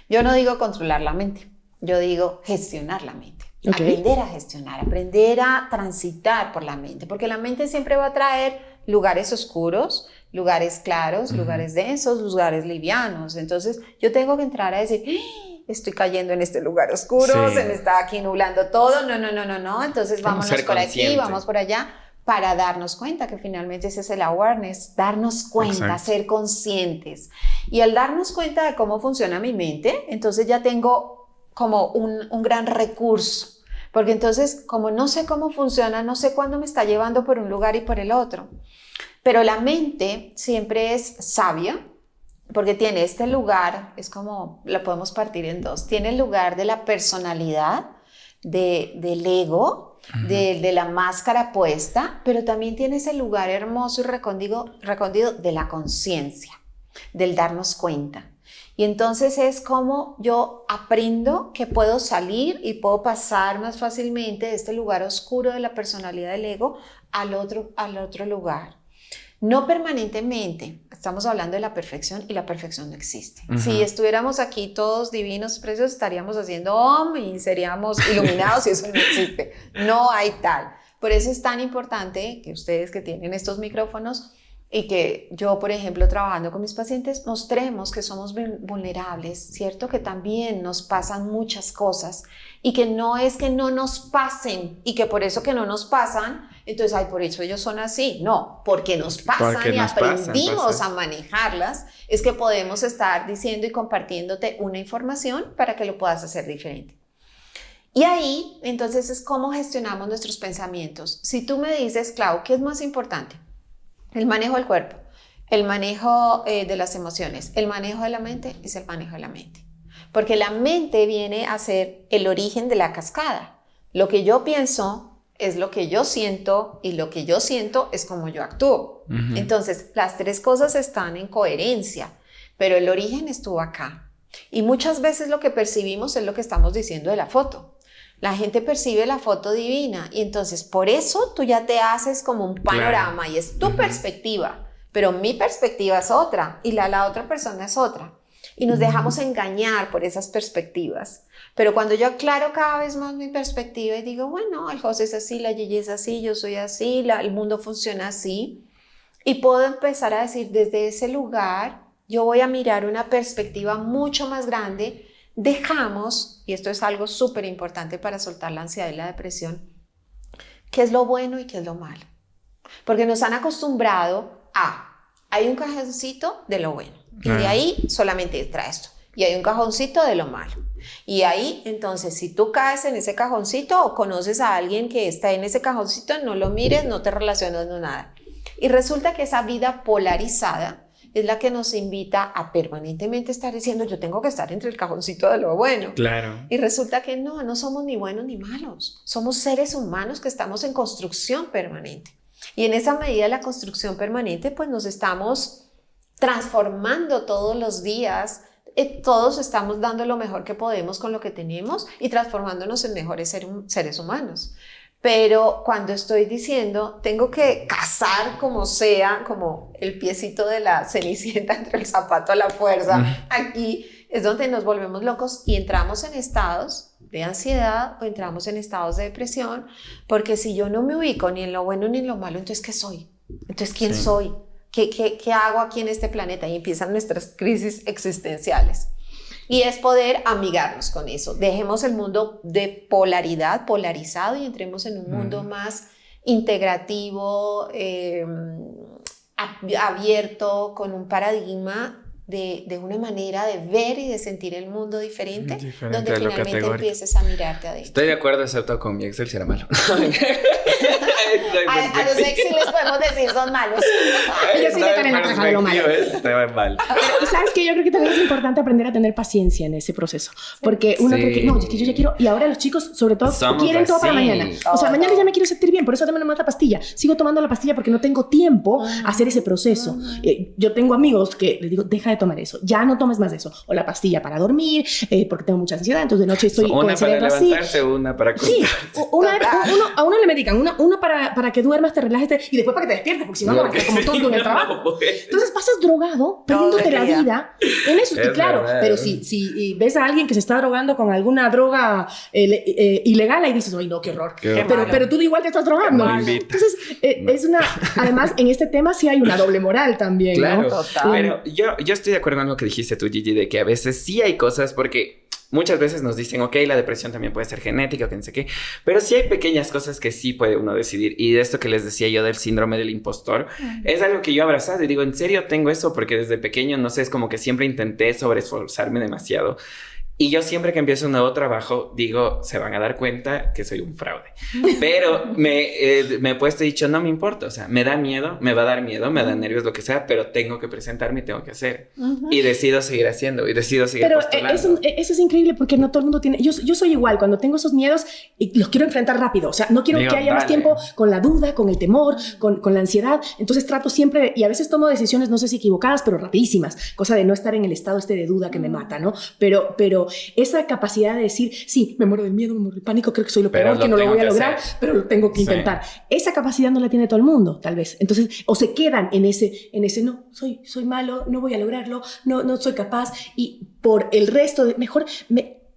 Yo no digo controlar la mente, yo digo gestionar la mente. Aprender a gestionar, aprender a transitar por la mente, porque la mente siempre va a traer lugares oscuros, lugares claros, lugares densos, lugares livianos. Entonces yo tengo que entrar a decir, estoy cayendo en este lugar oscuro, se me está aquí nublando todo, no, entonces vámonos por aquí, vamos por allá, para darnos cuenta que finalmente ese es el awareness, darnos cuenta, ser conscientes. Y al darnos cuenta de cómo funciona mi mente, entonces ya tengo como un gran recurso, porque entonces como no sé cómo funciona, no sé cuándo me está llevando por un lugar y por el otro. Pero la mente siempre es sabia, porque tiene este lugar, es como, la podemos partir en dos, tiene el lugar de la personalidad, del ego, de la máscara puesta, pero también tiene ese lugar hermoso y recóndito de la conciencia, del darnos cuenta. Y entonces es como yo aprendo que puedo salir y puedo pasar más fácilmente de este lugar oscuro de la personalidad del ego al otro lugar. No permanentemente, estamos hablando de la perfección y la perfección no existe. Si estuviéramos aquí todos divinos, preciosos, estaríamos haciendo OM y seríamos iluminados y eso no existe. No hay tal. Por eso es tan importante que ustedes que tienen estos micrófonos y que yo, por ejemplo, trabajando con mis pacientes, mostremos que somos vulnerables, ¿cierto? Que también nos pasan muchas cosas y que no es que no nos pasen y que por eso que no nos pasan, entonces, ay, por eso ellos son así. No, porque nos pasan y aprendimos a manejarlas, es que podemos estar diciendo y compartiéndote una información para que lo puedas hacer diferente. Y ahí, entonces, es cómo gestionamos nuestros pensamientos. Si tú me dices, Clau, ¿qué es más importante? El manejo del cuerpo, el manejo de las emociones, el manejo de la mente es el manejo de la mente. Porque la mente viene a ser el origen de la cascada. Lo que yo pienso es lo que yo siento y lo que yo siento es como yo actúo. Entonces, las tres cosas están en coherencia, pero el origen estuvo acá. Y muchas veces lo que percibimos es lo que estamos diciendo de la foto. La gente percibe la foto divina y entonces por eso tú ya te haces como un panorama y es tu perspectiva, pero mi perspectiva es otra y la otra persona es otra. Y nos dejamos engañar por esas perspectivas. Pero cuando yo aclaro cada vez más mi perspectiva y digo, bueno, el José es así, la Gigi es así, yo soy así, el mundo funciona así, y puedo empezar a decir desde ese lugar, yo voy a mirar una perspectiva mucho más grande. Dejamos, y esto es algo súper importante para soltar la ansiedad y la depresión, qué es lo bueno y qué es lo malo. Porque nos han acostumbrado hay un cajoncito de lo bueno, y de ahí solamente entra esto, y hay un cajoncito de lo malo. Y ahí, entonces, si tú caes en ese cajoncito o conoces a alguien que está en ese cajoncito, no lo mires, no te relaciones, no nada. Y resulta que esa vida polarizada es la que nos invita a permanentemente estar diciendo yo tengo que estar entre el cajoncito de lo bueno. Claro. Y resulta que no somos ni buenos ni malos. Somos seres humanos que estamos en construcción permanente. Y en esa medida de la construcción permanente, pues nos estamos transformando todos los días. Todos estamos dando lo mejor que podemos con lo que tenemos y transformándonos en mejores seres humanos. Pero cuando estoy diciendo, tengo que cazar como sea, como el piecito de la Cenicienta entre el zapato a la fuerza, aquí es donde nos volvemos locos y entramos en estados de ansiedad o entramos en estados de depresión, porque si yo no me ubico ni en lo bueno ni en lo malo, entonces ¿qué soy? Entonces ¿quién soy? ¿Qué hago aquí en este planeta? Y empiezan nuestras crisis existenciales. Y es poder amigarnos con eso. Dejemos el mundo de polaridad, polarizado, y entremos en un mundo más integrativo, abierto, con un paradigma de una manera de ver y de sentir el mundo diferente donde finalmente empieces a mirarte adentro. Estoy de acuerdo, excepto con mi Excel si era malo. A los ex les podemos decir son malos. Yo sí que también trabajo lo malo. Estaba mal. Y sabes que yo creo que también es importante aprender a tener paciencia en ese proceso. Porque uno cree que no, es que yo ya quiero. Y ahora los chicos, sobre todo, quieren todo para mañana. O sea, mañana ya me quiero sentir bien, por eso también me mata la pastilla. Sigo tomando la pastilla porque no tengo tiempo a hacer ese proceso. Yo tengo amigos que les digo, deja de tomar eso, ya no tomes más de eso. O la pastilla para dormir, porque tengo mucha ansiedad, entonces de noche estoy con el cerebro así. Una para levantarse, una para acostarse. Sí, a uno le medican, una para que duermas, te relajes y después para que te despiertes, porque si no, vas a estar como tonto en el trabajo. Entonces pasas drogado, perdiéndote la vida en eso. Y claro, verdad. Pero si ves a alguien que se está drogando con alguna droga ilegal, ahí dices, ay no, qué horror. Pero tú igual te estás drogando. Entonces, es una... Además, en este tema sí hay una doble moral también, claro, ¿no? Total. Pero yo estoy de acuerdo con lo que dijiste tú, Gigi, de que a veces sí hay cosas, porque muchas veces nos dicen, ok, la depresión también puede ser genética o que no sé qué, pero sí hay pequeñas cosas que sí puede uno decidir. Y de esto que les decía yo del síndrome del impostor, es algo que yo he abrazado y digo, ¿en serio tengo eso? Porque desde pequeño, no sé, es como que siempre intenté sobreesforzarme demasiado. Y yo siempre que empiezo un nuevo trabajo, digo, se van a dar cuenta que soy un fraude. Pero me he puesto y dicho, no me importa. O sea, me da miedo, me va a dar miedo, me da nervios, lo que sea, pero tengo que presentarme y tengo que hacer. Y decido seguir haciendo y decido seguir postulando. Eso es increíble porque no todo el mundo tiene... Yo soy igual, cuando tengo esos miedos, los quiero enfrentar rápido. O sea, no quiero que haya más tiempo con la duda, con el temor, con la ansiedad. Entonces trato siempre, y a veces tomo decisiones, no sé si equivocadas, pero rapidísimas. Cosa de no estar en el estado de duda que me mata, ¿no? Pero esa capacidad de decir, sí, me muero del miedo, me muero del pánico, creo que soy lo peor, que no lo voy a lograr, pero lo tengo que intentar. Esa capacidad no la tiene todo el mundo, tal vez. Entonces, o se quedan en ese no, soy malo, no voy a lograrlo, no soy capaz, y por el resto de, mejor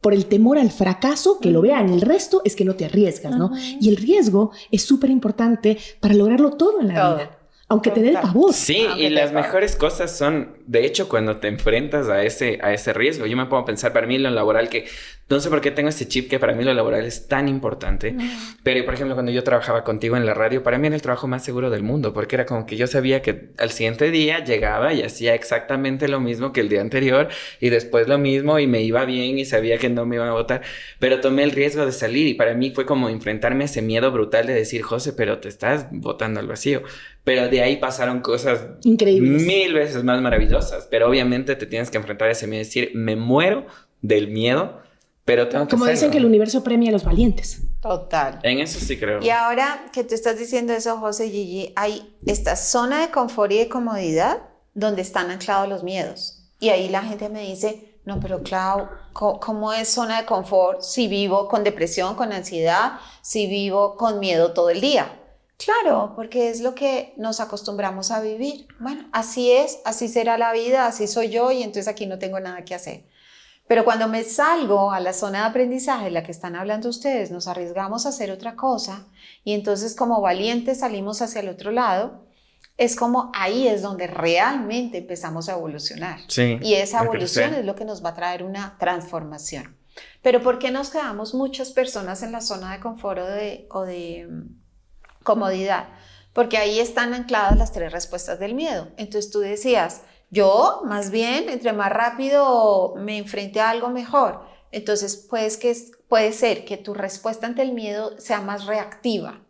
por el temor al fracaso, que lo vean. El resto es que no te arriesgas, ¿no? Y el riesgo es súper importante para lograrlo todo en la vida. Aunque te dé el pavor. Sí, y las mejores cosas son, de hecho, cuando te enfrentas a ese riesgo. Yo me pongo a pensar, para mí lo laboral, que no sé por qué tengo este chip, que para mí lo laboral es tan importante. Pero, por ejemplo, cuando yo trabajaba contigo en la radio, para mí era el trabajo más seguro del mundo, porque era como que yo sabía que al siguiente día llegaba y hacía exactamente lo mismo que el día anterior, y después lo mismo, y me iba bien, y sabía que no me iban a votar. Pero tomé el riesgo de salir, y para mí fue como enfrentarme a ese miedo brutal de decir, José, pero te estás botando al vacío. Pero de ahí pasaron cosas increíbles, 1000 veces más maravillosas. Pero obviamente te tienes que enfrentar a ese miedo y decir, me muero del miedo, pero tengo que como hacerlo. dicen que el universo premia a los valientes. Total. En eso sí creo. Y ahora que tú estás diciendo eso, José, Gigi, hay esta zona de confort y de comodidad donde están anclados los miedos. Y ahí la gente me dice, no, pero Clau, ¿cómo es zona de confort si vivo con depresión, con ansiedad, si vivo con miedo todo el día? Claro, porque es lo que nos acostumbramos a vivir. Bueno, así es, así será la vida, así soy yo y entonces aquí no tengo nada que hacer. Pero cuando me salgo a la zona de aprendizaje, la que están hablando ustedes, nos arriesgamos a hacer otra cosa y entonces como valientes salimos hacia el otro lado, es como ahí es donde realmente empezamos a evolucionar. Sí, y esa evolución es lo que nos va a traer una transformación. Pero ¿por qué nos quedamos muchas personas en la zona de confort o de comodidad? Porque ahí están ancladas las 3 respuestas del miedo. Entonces tú decías, yo más bien, entre más rápido me enfrente a algo mejor. Entonces puede ser que tu respuesta ante el miedo sea más reactiva.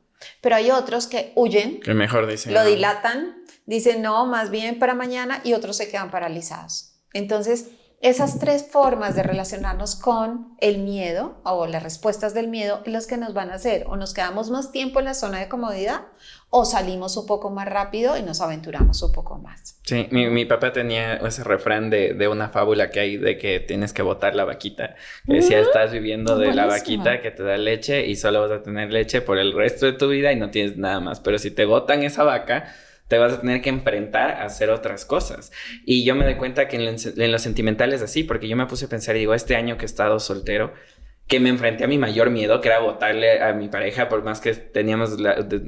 Pero hay otros que huyen, que mejor dicen, lo dilatan, dicen no, más bien para mañana, y otros se quedan paralizados. Entonces, esas 3 formas de relacionarnos con el miedo o las respuestas del miedo es las que nos van a hacer o nos quedamos más tiempo en la zona de comodidad o salimos un poco más rápido y nos aventuramos un poco más. Sí, mi papá tenía ese refrán de una fábula que hay de que tienes que botar la vaquita. Que decía, estás viviendo de la vaquita que te da leche y solo vas a tener leche por el resto de tu vida y no tienes nada más. Pero si te botan esa vaca, te vas a tener que enfrentar a hacer otras cosas. Y yo me doy cuenta que en lo sentimental es así, porque yo me puse a pensar y digo, este año que he estado soltero, que me enfrenté a mi mayor miedo, que era botarle a mi pareja, por más que teníamos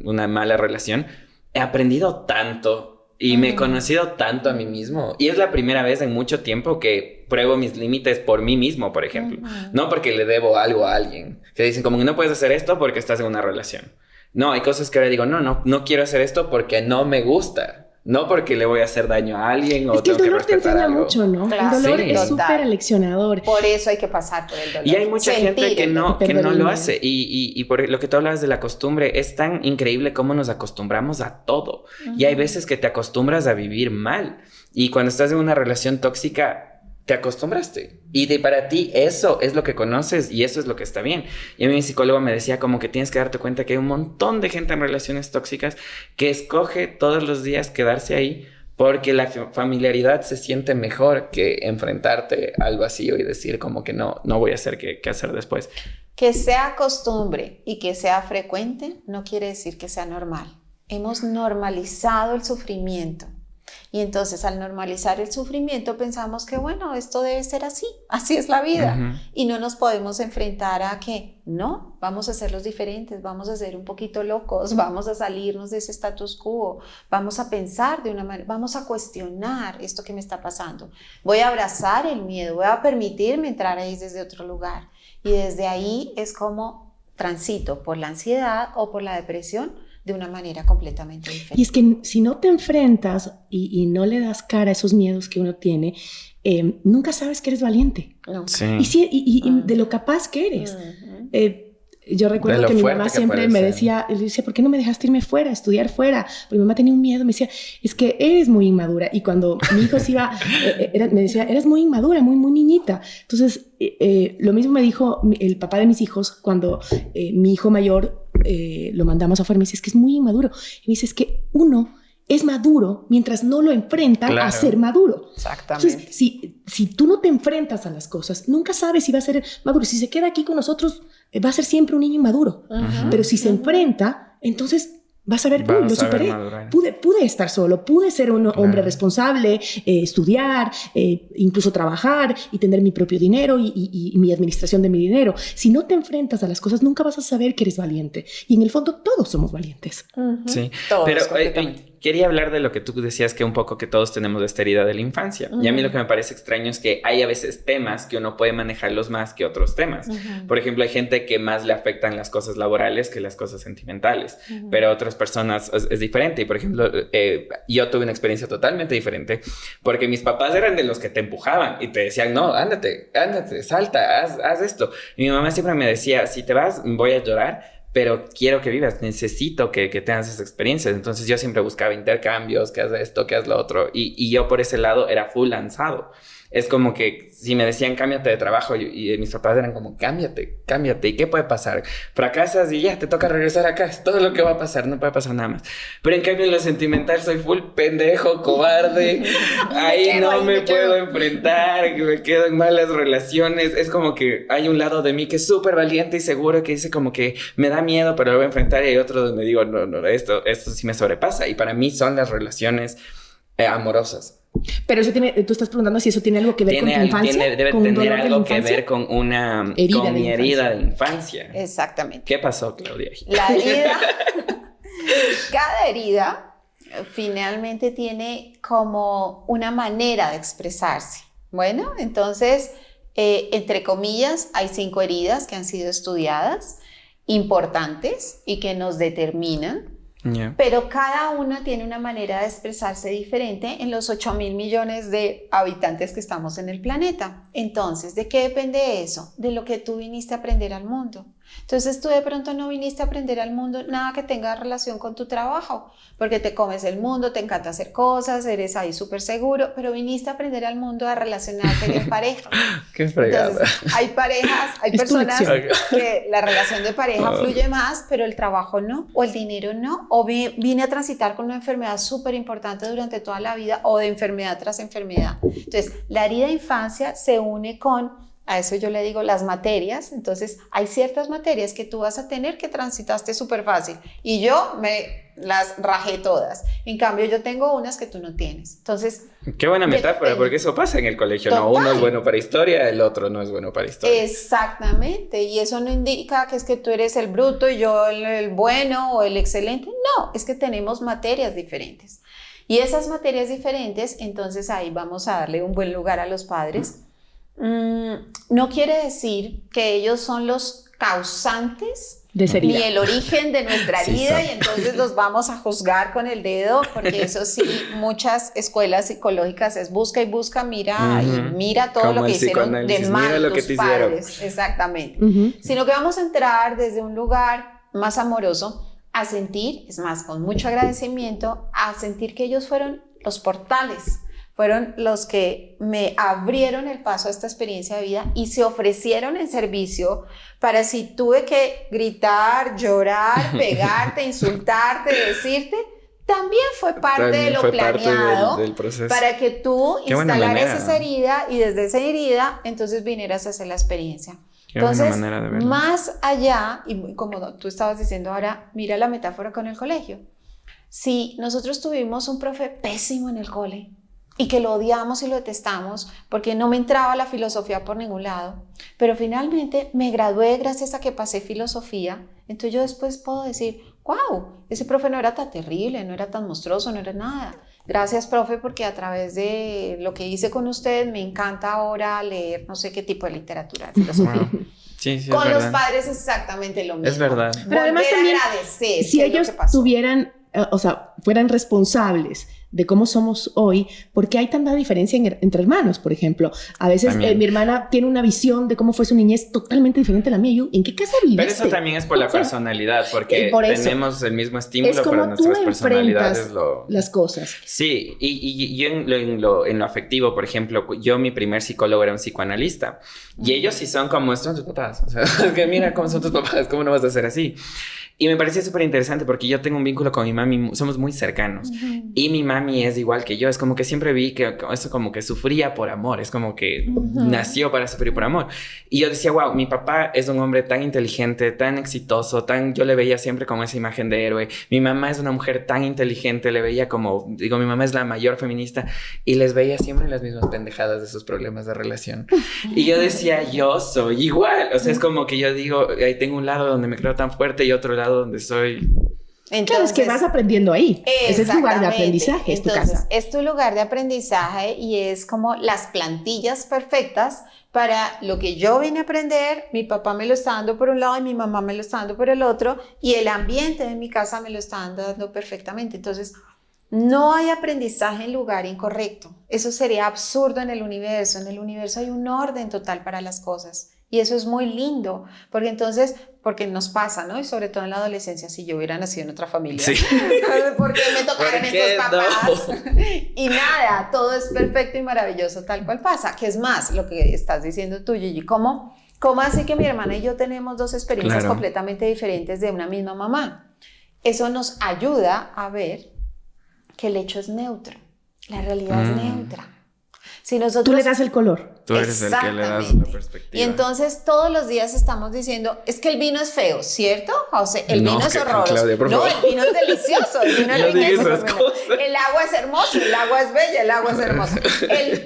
una mala relación, he aprendido tanto y me he conocido tanto a mí mismo. Y es la primera vez en mucho tiempo que pruebo mis límites por mí mismo, por ejemplo. No porque le debo algo a alguien. Que dicen como que no puedes hacer esto porque estás en una relación. No, hay cosas que ahora digo, no quiero hacer esto porque no me gusta. No porque le voy a hacer daño a alguien o tengo que respetar algo. Es que el dolor te enseña mucho, ¿no? Claro, el dolor es súper aleccionador. Por eso hay que pasar por el dolor. Y hay mucha gente que no lo hace. Y por lo que tú hablabas de la costumbre, es tan increíble cómo nos acostumbramos a todo. Y hay veces que te acostumbras a vivir mal. Y cuando estás en una relación tóxica, te acostumbraste. Y para ti eso es lo que conoces y eso es lo que está bien. Y a mí mi psicólogo me decía como que tienes que darte cuenta que hay un montón de gente en relaciones tóxicas que escoge todos los días quedarse ahí porque la familiaridad se siente mejor que enfrentarte al vacío y decir como que no voy a hacer qué hacer después. Que sea costumbre y que sea frecuente no quiere decir que sea normal. Hemos normalizado el sufrimiento. Y entonces al normalizar el sufrimiento pensamos que bueno, esto debe ser así es la vida. Y no nos podemos enfrentar a que no, vamos a hacerlos diferentes, vamos a ser un poquito locos, vamos a salirnos de ese status quo, vamos a pensar de una manera, vamos a cuestionar esto que me está pasando. Voy a abrazar el miedo, voy a permitirme entrar ahí desde otro lugar. Y desde ahí es como transito por la ansiedad o por la depresión de una manera completamente diferente. Y es que si no te enfrentas y no le das cara a esos miedos que uno tiene, nunca sabes que eres valiente. No. Sí. Y de lo capaz que eres. Yo recuerdo que mi mamá siempre me decía, ¿por qué no me dejaste irme fuera, estudiar fuera? Porque mi mamá tenía un miedo, me decía, es que eres muy inmadura. Y cuando mi hijo se iba, me decía, eres muy inmadura, muy, muy niñita. Entonces, lo mismo me dijo el papá de mis hijos cuando mi hijo mayor lo mandamos afuera. Me dice, es que es muy inmaduro. Y me dice, es que uno es maduro mientras no lo enfrenta a ser maduro. Exactamente. Entonces, si tú no te enfrentas a las cosas, nunca sabes si va a ser maduro. Si se queda aquí con nosotros, va a ser siempre un niño inmaduro. Pero si se enfrenta, entonces Vas a ver, lo superé. Pude estar solo, pude ser un hombre responsable, estudiar, incluso trabajar y tener mi propio dinero y mi administración de mi dinero. Si no te enfrentas a las cosas, nunca vas a saber que eres valiente. Y en el fondo, todos somos valientes. Sí, todos, pero quería hablar de lo que tú decías, que un poco que todos tenemos esta herida de la infancia. Y a mí lo que me parece extraño es que hay a veces temas que uno puede manejarlos más que otros temas. Por ejemplo, hay gente que más le afectan las cosas laborales que las cosas sentimentales, pero otras personas es diferente. Y por ejemplo, yo tuve una experiencia totalmente diferente porque mis papás eran de los que te empujaban y te decían, no, ándate, salta, haz esto. Y mi mamá siempre me decía, si te vas, voy a llorar, pero quiero que vivas, necesito que tengas esas experiencias. Entonces yo siempre buscaba intercambios, que haz esto, que haz lo otro. Y yo por ese lado era full lanzado. Es como que si me decían cámbiate de trabajo y mis papás eran como cámbiate. ¿Y qué puede pasar? Fracasas y ya te toca regresar acá. Es todo lo que va a pasar, no puede pasar nada más. Pero en cambio en lo sentimental soy full pendejo, cobarde. Ahí no me puedo enfrentar, que me quedo en malas relaciones. Es como que hay un lado de mí que es súper valiente y seguro, que dice como que me da miedo, pero lo voy a enfrentar. Y hay otro donde digo, no, esto sí me sobrepasa. Y para mí son las relaciones amorosas. Pero eso tú estás preguntando si eso tiene algo que ver con tu infancia. Debe tener algo que ver con mi herida de infancia. Exactamente. ¿Qué pasó, Claudia? La herida, cada herida finalmente tiene como una manera de expresarse. Bueno, entonces, entre comillas, hay 5 heridas que han sido estudiadas, importantes y que nos determinan. Yeah. Pero cada una tiene una manera de expresarse diferente en los 8.000 millones de habitantes que estamos en el planeta. Entonces, ¿de qué depende eso? De lo que tú viniste a aprender al mundo. Entonces, tú de pronto no viniste a aprender al mundo nada que tenga relación con tu trabajo, porque te comes el mundo, te encanta hacer cosas, eres ahí súper seguro, pero viniste a aprender al mundo a relacionarte en pareja. Qué fregada. Entonces, hay parejas, hay personas que la relación de pareja fluye más, pero el trabajo no, o el dinero no, o vine a transitar con una enfermedad súper importante durante toda la vida, o de enfermedad tras enfermedad. Entonces, la herida de infancia se une con, a eso yo le digo, las materias. Entonces, hay ciertas materias que tú vas a tener que transitaste súper fácil, y yo me las rajé todas. En cambio, yo tengo unas que tú no tienes. Entonces, qué buena metáfora, porque eso pasa en el colegio. Total. No, uno es bueno para historia, el otro no es bueno para historia. Exactamente, y eso no indica que es que tú eres el bruto y yo el bueno o el excelente. No, es que tenemos materias diferentes. Y esas materias diferentes, entonces ahí vamos a darle un buen lugar a los padres. No quiere decir que ellos son los causantes ni el origen de nuestra herida, y entonces los vamos a juzgar con el dedo, porque eso sí, muchas escuelas psicológicas es busca y busca, mira y mira todo como lo que hicieron de mal tus padres. Exactamente. Sino que vamos a entrar desde un lugar más amoroso a sentir, es más, con mucho agradecimiento, a sentir que ellos fueron los portales, fueron los que me abrieron el paso a esta experiencia de vida y se ofrecieron en servicio para, si tuve que gritar, llorar, pegarte, insultarte, decirte, también fue parte de lo planeado del proceso, para que tú instalaras esa herida y desde esa herida entonces vinieras a hacer la experiencia. Entonces, más allá, y como tú estabas diciendo ahora, mira la metáfora con el colegio. Si nosotros tuvimos un profe pésimo en el cole, y que lo odiamos y lo detestamos porque no me entraba la filosofía por ningún lado, pero finalmente me gradué gracias a que pasé filosofía, entonces yo después puedo decir, wow, ese profe no era tan terrible, no era tan monstruoso, no era nada. Gracias, profe, porque a través de lo que hice con usted me encanta ahora leer no sé qué tipo de literatura, de filosofía. Sí, con los padres es exactamente lo mismo. Es verdad. Pero además también, agradecer, si ellos tuvieran, fueran responsables de cómo somos hoy, porque hay tanta diferencia entre hermanos, por ejemplo. A veces mi hermana tiene una visión de cómo fue su niñez totalmente diferente a la mía. Yo, ¿en qué casa viviste? Pero eso también es por la personalidad, porque tenemos el mismo estímulo, pero nuestras personalidades las cosas. Sí, y yo en lo afectivo, por ejemplo, mi primer psicólogo era un psicoanalista, y ellos sí son como son tus papás. O sea, es que mira cómo son tus papás, ¿cómo no vas a hacer así? Y me parecía súper interesante porque yo tengo un vínculo con mi mami, somos muy cercanos. Y mi madre mami es igual que yo. Es como que siempre vi que eso como que sufría por amor. Es como que nació para sufrir por amor. Y yo decía, wow, mi papá es un hombre tan inteligente, tan exitoso, yo le veía siempre como esa imagen de héroe. Mi mamá es una mujer tan inteligente, le veía como, digo, mi mamá es la mayor feminista y les veía siempre las mismas pendejadas de sus problemas de relación. Y yo decía, yo soy igual. O sea, es como que yo digo, ahí tengo un lado donde me creo tan fuerte y otro lado donde soy... Entonces, claro, es que vas aprendiendo ahí. Ese es tu lugar de aprendizaje, es tu casa. Es tu lugar de aprendizaje y es como las plantillas perfectas para lo que yo vine a aprender. Mi papá me lo está dando por un lado y mi mamá me lo está dando por el otro, y el ambiente de mi casa me lo está dando perfectamente. Entonces, no hay aprendizaje en lugar incorrecto. Eso sería absurdo en el universo. En el universo hay un orden total para las cosas. Y eso es muy lindo, porque entonces, porque nos pasa, ¿no? Y sobre todo en la adolescencia, si yo hubiera nacido en otra familia. Sí. ¿Por qué me tocaron estos papás? No. Y nada, todo es perfecto y maravilloso tal cual pasa. Que es más, lo que estás diciendo tú, Gigi, ¿cómo así que mi hermana y yo tenemos dos experiencias completamente diferentes de una misma mamá? Eso nos ayuda a ver que el hecho es neutro, la realidad es neutra. Si nosotros, tú le das el color. Tú eres el que le das la perspectiva. Y entonces todos los días estamos diciendo, es que el vino es feo, ¿cierto? O sea, el vino es horroroso. Claudia, no, el vino es delicioso. El vino es riquísimo. El agua es hermoso, el agua es bella, el agua es hermosa.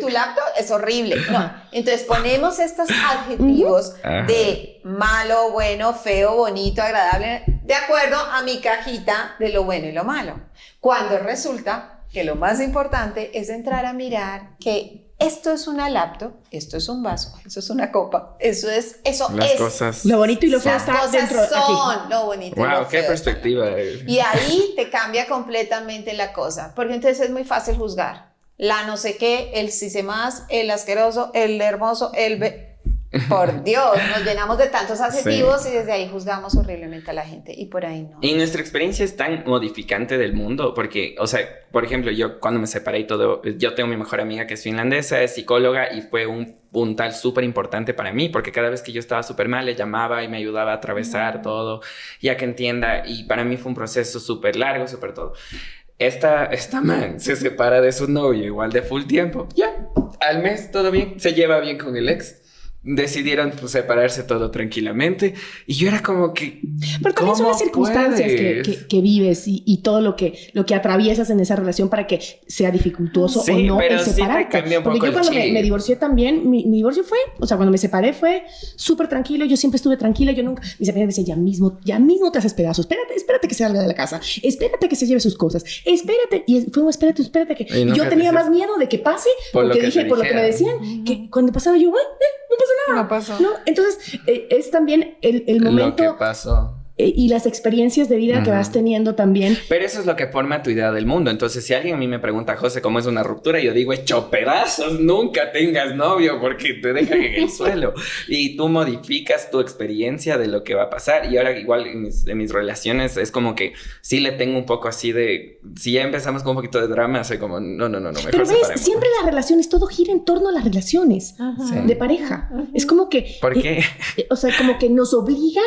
Tu laptop es horrible. No. Entonces ponemos estos adjetivos de malo, bueno, feo, bonito, agradable, de acuerdo a mi cajita de lo bueno y lo malo. Cuando resulta que lo más importante es entrar a mirar que esto es una laptop, esto es un vaso, eso es una copa, eso es... Las cosas... Lo bonito y lo feo está dentro aquí. Lo bonito y lo feo. Qué perspectiva. Y ahí te cambia completamente la cosa, porque entonces es muy fácil juzgar. La no sé qué, el sí sé más, el asqueroso, el hermoso, Por Dios, nos llenamos de tantos adjetivos y desde ahí juzgamos horriblemente a la gente, y por ahí no. Y nuestra experiencia es tan modificante del mundo porque, o sea, por ejemplo, yo cuando me separé y todo, yo tengo mi mejor amiga que es finlandesa, es psicóloga, y fue un puntal súper importante para mí, porque cada vez que yo estaba súper mal le llamaba y me ayudaba a atravesar todo, ya que entienda, y para mí fue un proceso súper largo, súper todo. Esta man se separa de su novio igual de full tiempo, ya, al mes todo bien, se lleva bien con el ex. Decidieron separarse todo tranquilamente y yo era como que... Pero también son las circunstancias que vives y todo lo que atraviesas en esa relación para que sea dificultoso o no el separarte. Porque yo cuando me divorcié también, mi divorcio fue, o sea, cuando me separé fue súper tranquilo, yo siempre estuve tranquila, yo nunca... Mis amigas me decían, ya mismo te haces pedazos, espérate que se salga de la casa, espérate que se lleve sus cosas, espérate, y fue espérate que... Y yo tenía más miedo de que pase, porque dije, por lo que me decían, que cuando pasaba yo, no pasó nada. No pasó. ¿No? Entonces, es también el momento... Lo que pasó. Y las experiencias de vida que vas teniendo también. Pero eso es lo que forma tu idea del mundo. Entonces, si alguien a mí me pregunta, José, ¿cómo es una ruptura? Yo digo, hecho pedazos, nunca tengas novio porque te dejan en el suelo. Y tú modificas tu experiencia de lo que va a pasar. Y ahora igual en mis relaciones es como que sí le tengo un poco así de... Si ya empezamos con un poquito de drama, soy como, no, mejor pero ves, separemos. Siempre las relaciones, todo gira en torno a las relaciones de pareja. Es como que... ¿Por qué? O sea, como que nos obligan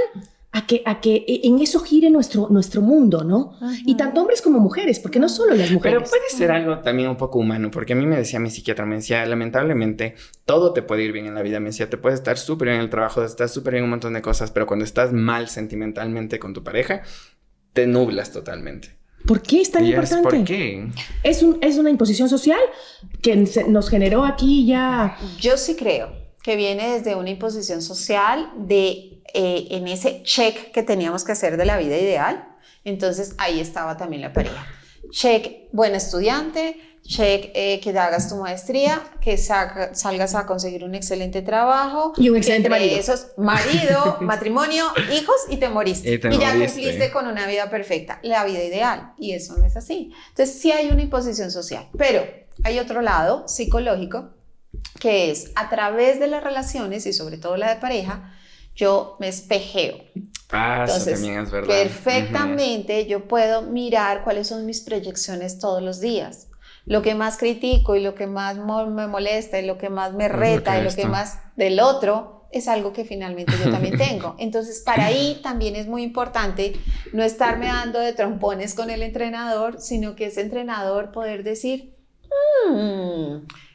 a que en eso gire nuestro mundo, ¿no? Y tanto hombres como mujeres, porque no solo las mujeres. Pero puede ser algo también un poco humano, porque a mí me decía mi psiquiatra, me decía, lamentablemente, todo te puede ir bien en la vida. Me decía, te puedes estar súper bien en el trabajo, estás súper bien en un montón de cosas, pero cuando estás mal sentimentalmente con tu pareja, te nublas totalmente. ¿Por qué es tan importante? ¿Por qué? Es una imposición social que nos generó aquí ya... Yo sí creo que viene desde una imposición social en ese check que teníamos que hacer de la vida ideal. Entonces ahí estaba también la pareja. Check, buen estudiante. Check, que hagas tu maestría, que salgas a conseguir un excelente trabajo. Y un excelente marido. Marido, matrimonio, hijos, y te moriste. Y ya cumpliste con una vida perfecta, la vida ideal. Y eso no es así. Entonces sí hay una imposición social. Pero hay otro lado psicológico, que es a través de las relaciones, y sobre todo la de pareja, yo me espejeo. Entonces, eso también es verdad. Perfectamente yo puedo mirar cuáles son mis proyecciones todos los días. Lo que más critico y lo que más me molesta y lo que más me reta y lo que más del otro, es algo que finalmente yo también tengo. Entonces, para ahí también es muy importante no estarme dando de trompones con el entrenador, sino que ese entrenador poder decir,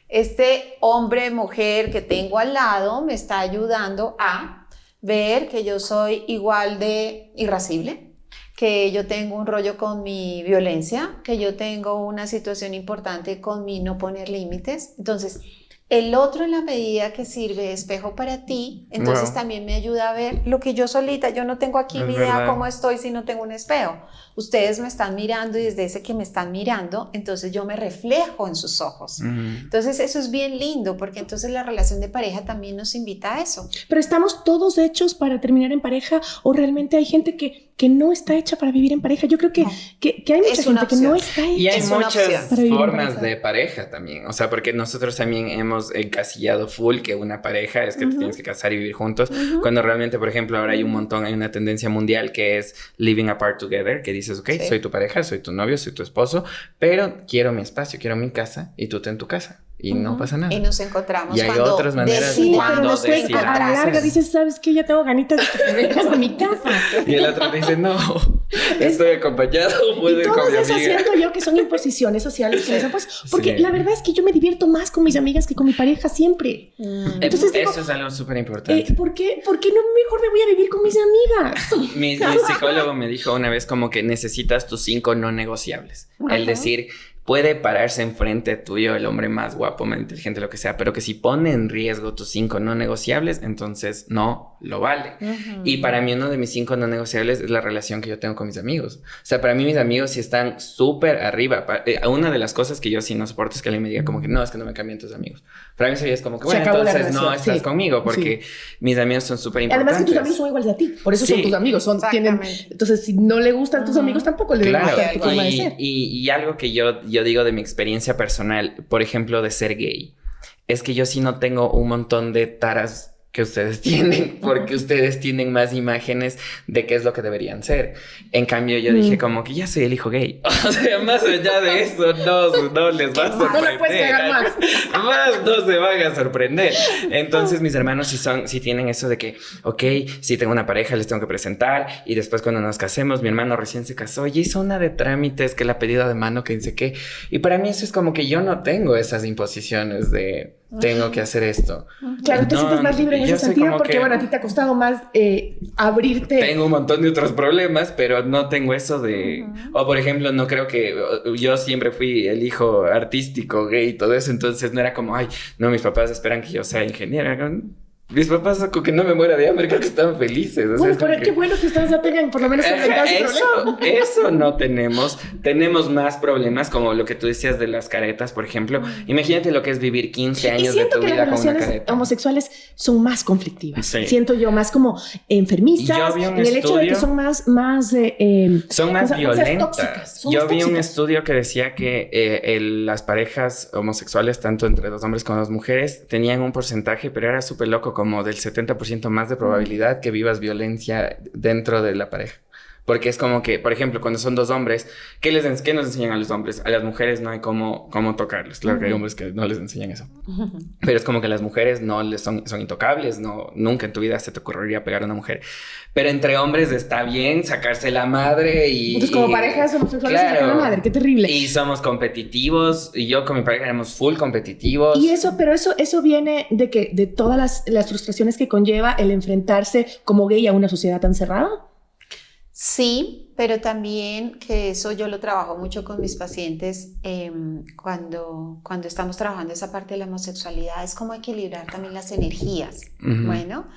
este hombre, mujer que tengo al lado me está ayudando a ver que yo soy igual de irascible, que yo tengo un rollo con mi violencia, que yo tengo una situación importante con mi no poner límites. Entonces, el otro, en la medida que sirve de espejo para ti, entonces también me ayuda a ver lo que yo solita, yo no tengo aquí mi idea cómo estoy si no tengo un espejo. Ustedes me están mirando y desde ese que me están mirando, entonces yo me reflejo en sus ojos. Entonces eso es bien lindo, porque entonces la relación de pareja también nos invita a eso. Pero ¿estamos todos hechos para terminar en pareja o realmente hay gente que no está hecha para vivir en pareja? Yo creo que hay mucha gente que no está hecha. Y hay muchas formas de pareja también, o sea, porque nosotros también hemos encasillado full que una pareja es que te tienes que casar y vivir juntos, cuando realmente, por ejemplo, ahora hay una tendencia mundial que es living apart together, que dices, ok, soy tu pareja, soy tu novio, soy tu esposo, pero quiero mi espacio, quiero mi casa y tú ten tu casa. Y no pasa nada. Y nos encontramos y hay otras maneras cuando a la larga dices, ¿sabes qué? Ya tengo ganitas de que te vengas a mi casa. Y el otro dice, no, estoy acompañado, puedo ir con mi amiga. Y todo eso siento yo que son imposiciones sociales que les han puesto. Porque la verdad es que yo me divierto más con mis amigas que con mi pareja siempre. Entonces digo, eso es algo súper importante. ¿Por qué no mejor me voy a vivir con mis amigas? Mi psicólogo me dijo una vez como que necesitas tus 5 no negociables. El decir, puede pararse enfrente tuyo el hombre más guapo, más inteligente, lo que sea, pero que si pone en riesgo tus 5 no negociables, entonces no lo vale. Y para mí uno de mis 5 no negociables es la relación que yo tengo con mis amigos. O sea, para mí mis amigos sí están súper arriba. Una de las cosas que yo sí no soporto es que alguien me diga como que no, es que no me cambien tus amigos. Para mí eso ya es como que, bueno, entonces no estás conmigo, porque mis amigos son súper importantes. Además que tus amigos son iguales a ti, por eso son tus amigos. Entonces, si no le gustan tus amigos, tampoco le gustan tu forma de ser. Y algo que yo digo de mi experiencia personal, por ejemplo, de ser gay, es que yo sí no tengo un montón de taras que ustedes tienen, porque ustedes tienen más imágenes de qué es lo que deberían ser. En cambio, yo dije como que ya soy el hijo gay. O sea, más allá de eso, no les va a sorprender. No le puedes pegar más. Más no se van a sorprender. Entonces, mis hermanos sí tienen eso de que, ok, si tengo una pareja, les tengo que presentar, y después cuando nos casemos, mi hermano recién se casó y hizo una de trámites, que la pedida de mano, que dice qué. Y para mí eso es como que yo no tengo esas imposiciones de tengo que hacer esto. Claro, te sientes más libre en ese sentido porque, bueno, a ti te ha costado más abrirte. Tengo un montón de otros problemas, pero no tengo eso de... O, por ejemplo, no creo que... Yo siempre fui el hijo artístico, gay y todo eso, entonces no era como, ay, no, mis papás esperan que yo sea ingeniero. Mis papás, con que no me muera de hambre, creo que estaban felices. O bueno, pero qué bueno que ustedes ya tengan por lo menos enfrentado ese problema. Eso no tenemos. Tenemos más problemas, como lo que tú decías de las caretas, por ejemplo. Imagínate lo que es vivir 15 años de tu vida con una careta. Siento que las relaciones homosexuales son más conflictivas. Sí. Siento yo más como enfermizas, en el hecho de que son más violentas. Yo vi un estudio que decía que las parejas homosexuales, tanto entre los hombres como las mujeres, tenían un porcentaje, pero era súper loco, como del 70% más de probabilidad que vivas violencia dentro de la pareja. Porque es como que, por ejemplo, cuando son dos hombres, ¿qué nos enseñan a los hombres? A las mujeres no hay cómo tocarles. Claro que hay hombres que no les enseñan eso. Pero es como que las mujeres no les son intocables. Nunca en tu vida se te ocurriría pegar a una mujer. Pero entre hombres está bien sacarse la madre y... Entonces, como parejas homosexuales se sacan la madre. ¡Qué terrible! Y somos competitivos. Y yo con mi pareja éramos full competitivos. Y eso viene de todas las frustraciones que conlleva el enfrentarse como gay a una sociedad tan cerrada. Sí, pero también que eso yo lo trabajo mucho con mis pacientes cuando estamos trabajando esa parte de la homosexualidad, es como equilibrar también las energías, bueno,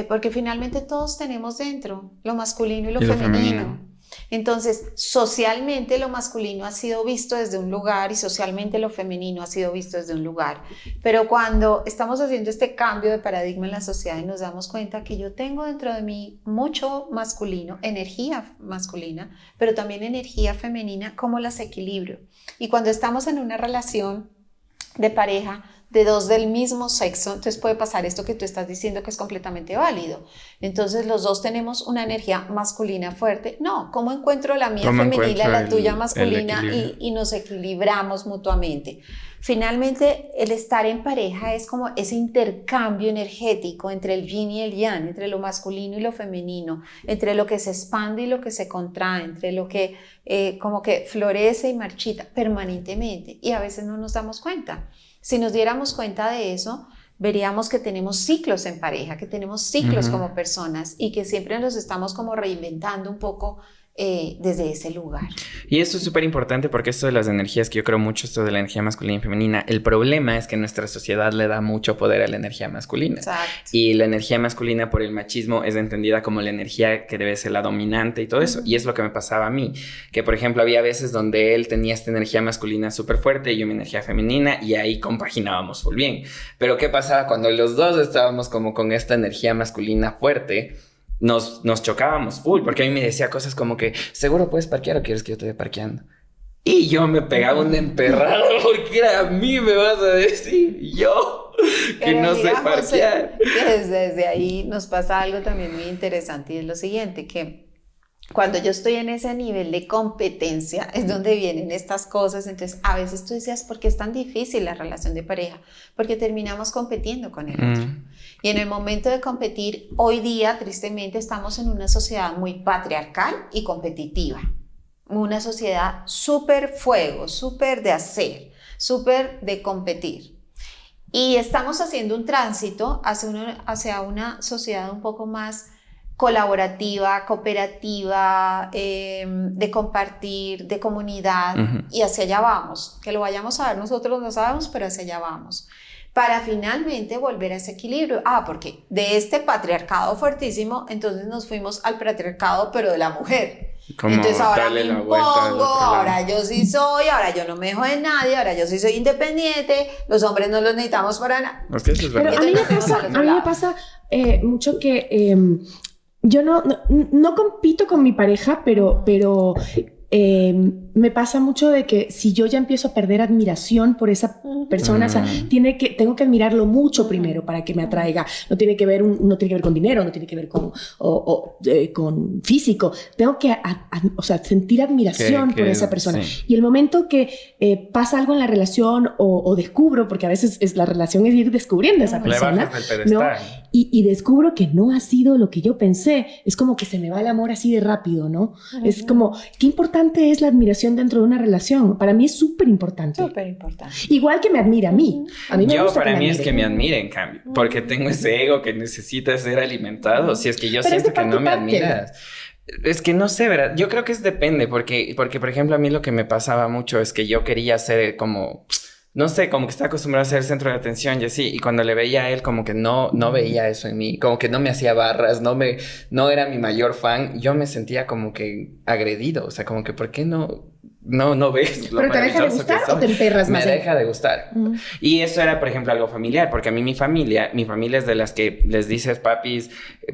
porque finalmente todos tenemos dentro lo masculino y lo femenino. Entonces, socialmente lo masculino ha sido visto desde un lugar y socialmente lo femenino ha sido visto desde un lugar. Pero cuando estamos haciendo este cambio de paradigma en la sociedad y nos damos cuenta que yo tengo dentro de mí mucho masculino, energía masculina, pero también energía femenina, ¿cómo las equilibrio? Y cuando estamos en una relación de pareja, de dos del mismo sexo, entonces puede pasar esto que tú estás diciendo que es completamente válido. Entonces los dos tenemos una energía masculina fuerte. No, ¿cómo encuentro la mía femenina, la tuya masculina y nos equilibramos mutuamente? Finalmente, el estar en pareja es como ese intercambio energético entre el yin y el yang, entre lo masculino y lo femenino, entre lo que se expande y lo que se contrae, entre lo que como que florece y marchita permanentemente, y a veces no nos damos cuenta. Si nos diéramos cuenta de eso, veríamos que tenemos ciclos en pareja, que tenemos ciclos como personas y que siempre nos estamos como reinventando un poco desde ese lugar. Y esto es súper importante porque esto de las energías, que yo creo mucho esto de la energía masculina y femenina, el problema es que nuestra sociedad le da mucho poder a la energía masculina. Exacto. Y la energía masculina por el machismo es entendida como la energía que debe ser la dominante y todo eso. Y es lo que me pasaba a mí, que por ejemplo había veces donde él tenía esta energía masculina súper fuerte y yo mi energía femenina, y ahí compaginábamos full bien. Pero ¿qué pasaba cuando los dos estábamos como con esta energía masculina fuerte? Nos chocábamos full, porque a mí me decía cosas como que, ¿seguro puedes parquear o quieres que yo te vaya parqueando? Y yo me pegaba un emperrado, porque era a mí me vas a decir, yo, que no sé parquear. Que desde ahí nos pasa algo también muy interesante, y es lo siguiente, que cuando yo estoy en ese nivel de competencia es donde vienen estas cosas. Entonces a veces tú decías, ¿por qué es tan difícil la relación de pareja? Porque terminamos compitiendo con el otro. Y en el momento de competir, hoy día tristemente estamos en una sociedad muy patriarcal y competitiva, una sociedad súper fuego, súper de hacer, súper de competir. Y estamos haciendo un tránsito hacia una sociedad un poco más colaborativa, cooperativa, de compartir, de comunidad, y hacia allá vamos. Que lo vayamos a ver nosotros no sabemos, pero hacia allá vamos. Para finalmente volver a ese equilibrio. Porque de este patriarcado fuertísimo, entonces nos fuimos al patriarcado, pero de la mujer. Como entonces ahora me impongo, ahora yo sí soy, ahora yo no me dejo de nadie, ahora yo sí soy independiente, los hombres no los necesitamos para nada. Okay, eso es verdad. Pero a mí me pasa mucho que yo no compito con mi pareja, pero me pasa mucho de que si yo ya empiezo a perder admiración por esa persona, o sea, tengo que admirarlo mucho primero para que me atraiga. No tiene que ver con dinero, no tiene que ver con físico. Tengo que sentir admiración por esa persona. Sí. Y el momento que pasa algo en la relación o descubro, porque a veces la relación es ir descubriendo a esa persona, ¿no? Y descubro que no ha sido lo que yo pensé, es como que se me va el amor así de rápido, ¿no? Es como, qué importante es la admiración dentro de una relación. Para mí es súper importante. Súper importante. Igual que me admira a mí. A mí me gusta para mí es que me admire, en cambio, porque tengo ese ego que necesita ser alimentado. Si es que yo siento que no me admiras. Es que no sé, ¿verdad? Yo creo que depende, porque, por ejemplo, a mí lo que me pasaba mucho es que yo quería ser como... No sé, como que estaba acostumbrado a ser el centro de atención y así, y cuando le veía a él como que no veía eso en mí, como que no me hacía barras, no era mi mayor fan, yo me sentía como que agredido, o sea, como que ¿por qué no ves lo ¿Pero te deja de gustar o te emperras más? Me deja de gustar. Y eso era, por ejemplo, algo familiar, porque a mí mi familia es de las que les dices, papis,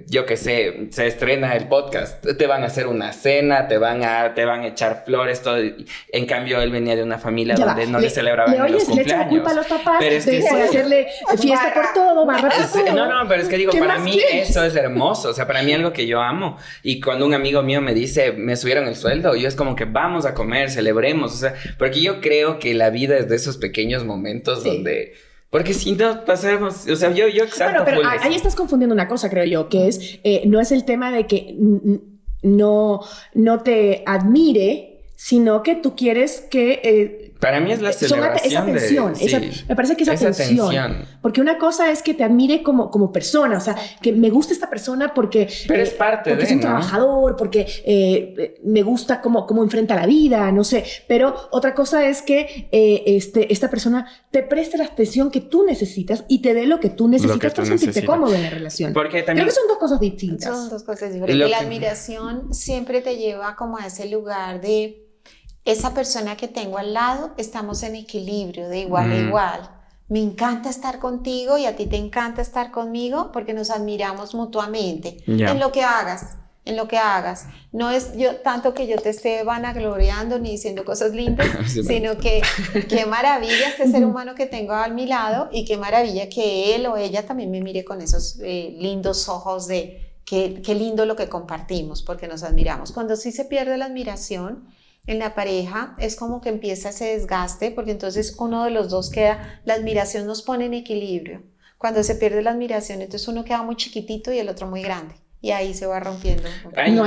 yo qué sé, se estrena el podcast, te van a hacer una cena, te van a echar flores, todo. En cambio, él venía de una familia donde no le celebraban los cumpleaños. Le echan la culpa a los papás, pero es que de hacerle fiesta por todo, barra por todo. No, pero es que digo, para mí eso es hermoso, o sea, para mí algo que yo amo. Y cuando un amigo mío me dice, me subieron el sueldo, yo es como que vamos a comer, celebremos, o sea, porque yo creo que la vida es de esos pequeños momentos donde... Porque si no pasamos, o sea, yo exacto. Bueno, pero ahí estás confundiendo una cosa, creo yo, que es, no es el tema de que no te admire, sino que tú quieres que... para mí es la celebración esa atención, me parece que es atención. Porque una cosa es que te admire como persona, o sea, que me gusta esta persona porque... Pero es parte porque es un trabajador, porque me gusta cómo enfrenta la vida, no sé. Pero otra cosa es que esta persona te preste la atención que tú necesitas y te dé lo que tú necesitas para sentirte cómodo en la relación. Porque también... Creo que son dos cosas distintas. Son dos cosas diferentes. La admiración siempre te lleva como a ese lugar de... Esa persona que tengo al lado, estamos en equilibrio, de igual a igual. Me encanta estar contigo y a ti te encanta estar conmigo porque nos admiramos mutuamente. En lo que hagas. No es yo tanto que yo te esté vanagloriando ni diciendo cosas lindas, sino que qué maravilla este ser humano que tengo a mi lado y qué maravilla que él o ella también me mire con esos lindos ojos de qué lindo lo que compartimos porque nos admiramos. Cuando sí se pierde la admiración, en la pareja es como que empieza ese desgaste, porque entonces uno de los dos queda, la admiración nos pone en equilibrio. Cuando se pierde la admiración, entonces uno queda muy chiquitito y el otro muy grande. Y ahí se va rompiendo.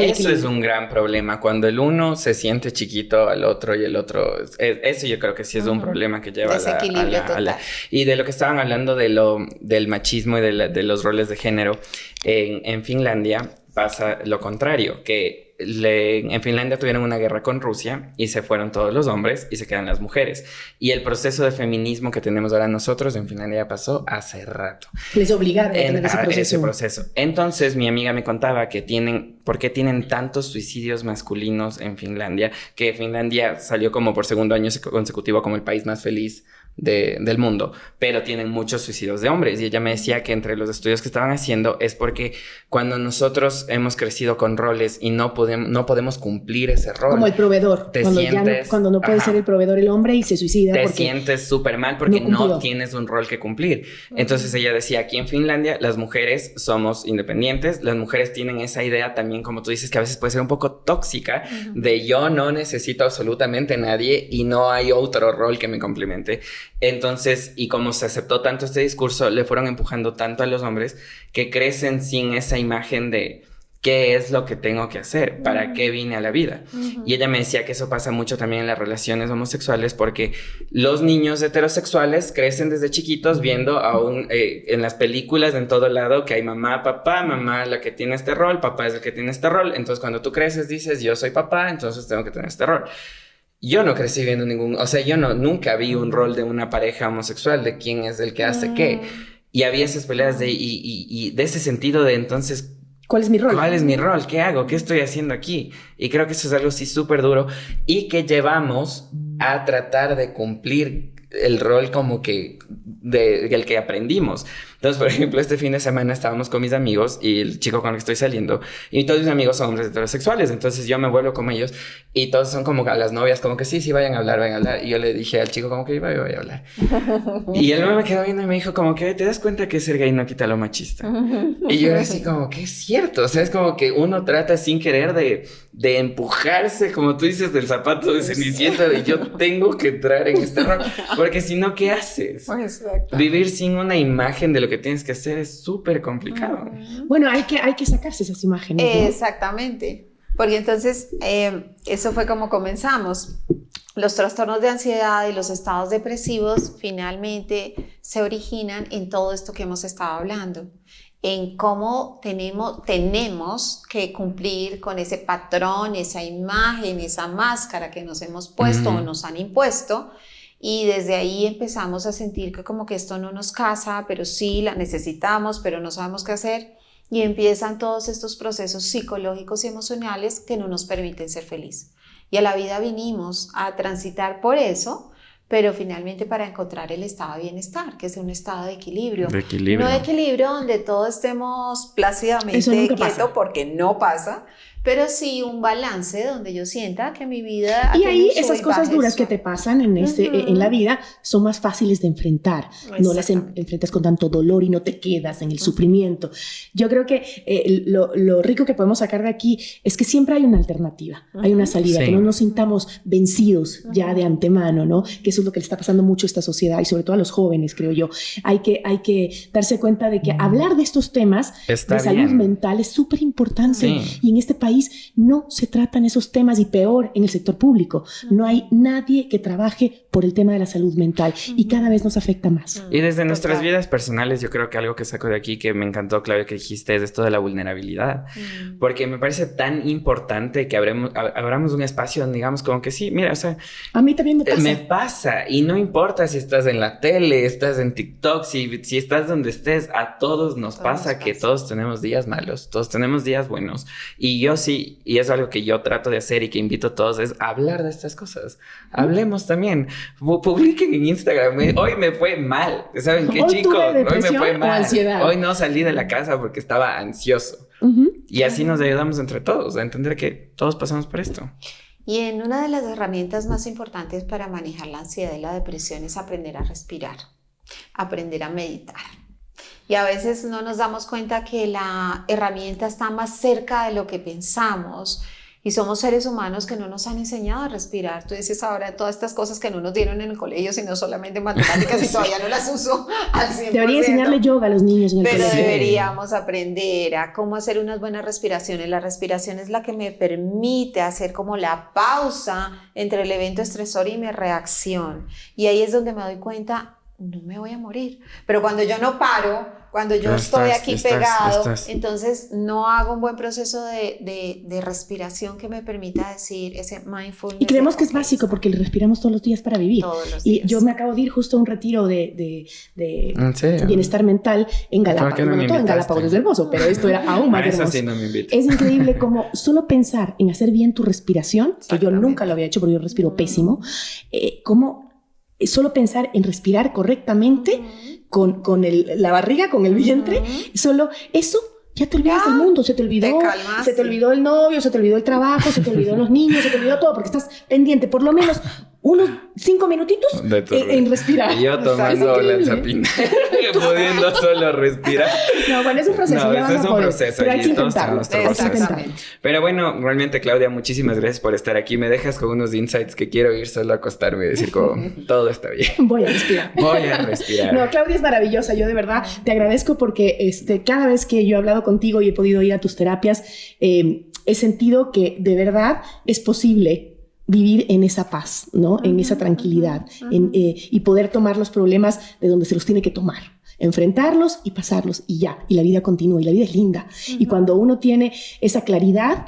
Eso es un gran problema. Cuando el uno se siente chiquito al otro y el otro... Eso yo creo que sí es un problema que lleva a la... Y de lo que estaban hablando del machismo y de los roles de género, en Finlandia pasa lo contrario, que en Finlandia tuvieron una guerra con Rusia y se fueron todos los hombres y se quedan las mujeres. Y el proceso de feminismo que tenemos ahora nosotros en Finlandia ya pasó hace rato. Les obligaron a tener ese proceso. Entonces mi amiga me contaba que ¿por qué tienen tantos suicidios masculinos en Finlandia? Que Finlandia salió como por segundo año consecutivo como el país más feliz del mundo, pero tienen muchos suicidios de hombres. Y ella me decía que entre los estudios que estaban haciendo es porque cuando nosotros hemos crecido con roles y no podemos cumplir ese rol, como el proveedor, cuando no puede ser el proveedor el hombre y se suicida, te sientes súper mal porque no tienes un rol que cumplir. Entonces ella decía, aquí en Finlandia las mujeres somos independientes, las mujeres tienen esa idea también, como tú dices, que a veces puede ser un poco tóxica, de yo no necesito absolutamente a nadie y no hay otro rol que me complemente. Entonces, y como se aceptó tanto este discurso, le fueron empujando tanto a los hombres que crecen sin esa imagen de qué es lo que tengo que hacer, para qué vine a la vida. Y ella me decía que eso pasa mucho también en las relaciones homosexuales, porque los niños heterosexuales crecen desde chiquitos viendo en las películas en todo lado que hay mamá, papá, mamá la que tiene este rol, papá es el que tiene este rol. Entonces cuando tú creces dices, yo soy papá, entonces tengo que tener este rol. Yo no crecí viendo nunca vi un rol de una pareja homosexual, de quién es el que hace qué. Y había esas peleas y de ese sentido de entonces... ¿Cuál es mi rol? ¿Cuál es mi rol? ¿Qué hago? ¿Qué estoy haciendo aquí? Y creo que eso es algo sí súper duro y que llevamos a tratar de cumplir el rol como que del que aprendimos. Entonces, por ejemplo, este fin de semana estábamos con mis amigos y el chico con el que estoy saliendo, y todos mis amigos son hombres heterosexuales, entonces yo me vuelvo con ellos y todos son como a las novias, como que sí, vayan a hablar. Y yo le dije al chico como que voy a hablar. Y él me quedó viendo y me dijo como que te das cuenta que ser gay no quita lo machista. Y yo así como que es cierto, o sea, es como que uno trata sin querer de empujarse, como tú dices, del zapato de Cenicienta, de yo tengo que entrar en este rol, porque si no, ¿qué haces? Exacto. Vivir sin una imagen de lo que tienes que hacer es súper complicado. Bueno, hay que sacarse esas imágenes, ¿no? Exactamente, porque entonces eso fue como comenzamos. Los trastornos de ansiedad y los estados depresivos finalmente se originan en todo esto que hemos estado hablando, en cómo tenemos que cumplir con ese patrón, esa imagen, esa máscara que nos hemos puesto o nos han impuesto. Y desde ahí empezamos a sentir que como que esto no nos casa, pero sí la necesitamos, pero no sabemos qué hacer. Y empiezan todos estos procesos psicológicos y emocionales que no nos permiten ser felices. Y a la vida vinimos a transitar por eso, pero finalmente para encontrar el estado de bienestar, que es un estado de equilibrio. De equilibrio. No de equilibrio donde todos estemos plácidamente quietos, porque no pasa. Pero sí un balance donde yo sienta que mi vida... Y ahí esas cosas duras que te pasan en la vida son más fáciles de enfrentar. No las enfrentas con tanto dolor y no te quedas en el sufrimiento. Yo creo que lo rico que podemos sacar de aquí es que siempre hay una alternativa, hay una salida, que no nos sintamos vencidos ya de antemano, ¿no? Que eso es lo que le está pasando mucho a esta sociedad y sobre todo a los jóvenes, creo yo. Hay que darse cuenta de que hablar de estos temas de salud mental es súper importante. Y en este país no se tratan esos temas, y peor en el sector público. No hay nadie que trabaje por el tema de la salud mental y cada vez nos afecta más. Y desde nuestras vidas personales, yo creo que algo que saco de aquí que me encantó, Claudia, que dijiste, es esto de la vulnerabilidad. Porque me parece tan importante que abramos un espacio donde digamos como que sí, mira, o sea... A mí también me pasa. Y no importa si estás en la tele, estás en TikTok, si estás donde estés, a todos nos pasa que todos tenemos días malos, todos tenemos días buenos. Y yo sí, y es algo que yo trato de hacer y que invito a todos, es hablar de estas cosas. Hablemos también. Publiquen en Instagram. Hoy me fue mal. ¿Saben qué, chicos? Hoy me fue mal. Hoy no salí de la casa porque estaba ansioso. Y así nos ayudamos entre todos a entender que todos pasamos por esto. Y en una de las herramientas más importantes para manejar la ansiedad y la depresión es aprender a respirar, aprender a meditar. Y a veces no nos damos cuenta que la herramienta está más cerca de lo que pensamos. Y somos seres humanos que no nos han enseñado a respirar. Tú dices ahora todas estas cosas que no nos dieron en el colegio, sino solamente matemáticas y todavía no las uso al 100%. Debería enseñarle yoga a los niños en el Pero colegio. deberíamos aprender a cómo hacer unas buenas respiraciones. La respiración es la que me permite hacer como la pausa entre el evento estresor y mi reacción. Y ahí es donde me doy cuenta, no me voy a morir. Pero cuando yo no paro, cuando yo estoy aquí pegado, entonces no hago un buen proceso de respiración que me permita decir ese mindfulness. Y creemos que es básico porque le respiramos todos los días para vivir. Todos los y días. yo me acabo de ir justo a un retiro de ¿En serio? bienestar mental en Galápagos. ¿Por qué no me Bueno, todo en invitaste? Galápagos es hermoso, pero esto era aún más A eso hermoso. sí no me invitas. Es increíble como solo pensar en hacer bien tu respiración, que yo nunca lo había hecho porque yo respiro pésimo, como solo pensar en respirar correctamente con la barriga, con el vientre, solo eso, ya te olvidas del mundo, se te olvidó el novio, se te olvidó el trabajo, se te olvidó los niños, se te olvidó todo, porque estás pendiente por lo menos unos 5 minutitos en respirar. Y yo tomando lanzapina, pudiendo solo respirar. No, bueno, es un proceso. No, ya ese es un proceso. Pero hay que Y todos intentarlo. tenemos nuestro proceso. Pero bueno, realmente, Claudia, muchísimas gracias por estar aquí. Me dejas con unos insights que quiero ir solo a acostarme y decir como, todo está bien. Voy a respirar. Voy a respirar. No, Claudia es maravillosa. Yo de verdad te agradezco porque cada vez que yo he hablado contigo y he podido ir a tus terapias, he sentido que de verdad es posible vivir en esa paz, ¿no? En esa tranquilidad y poder tomar los problemas de donde se los tiene que tomar, enfrentarlos y pasarlos y ya, y la vida continúa y la vida es linda. Y cuando uno tiene esa claridad,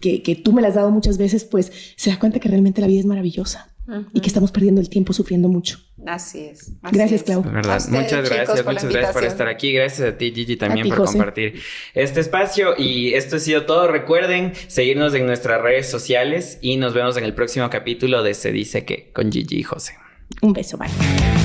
que tú me la has dado muchas veces, pues se da cuenta que realmente la vida es maravillosa y que estamos perdiendo el tiempo sufriendo mucho. Así es. Gracias, Clau. De verdad, muchas gracias por estar aquí. Gracias a ti, Gigi, también por compartir este espacio. Y esto ha sido todo. Recuerden seguirnos en nuestras redes sociales y nos vemos en el próximo capítulo de Se Dice Que con Gigi y José. Un beso, bye.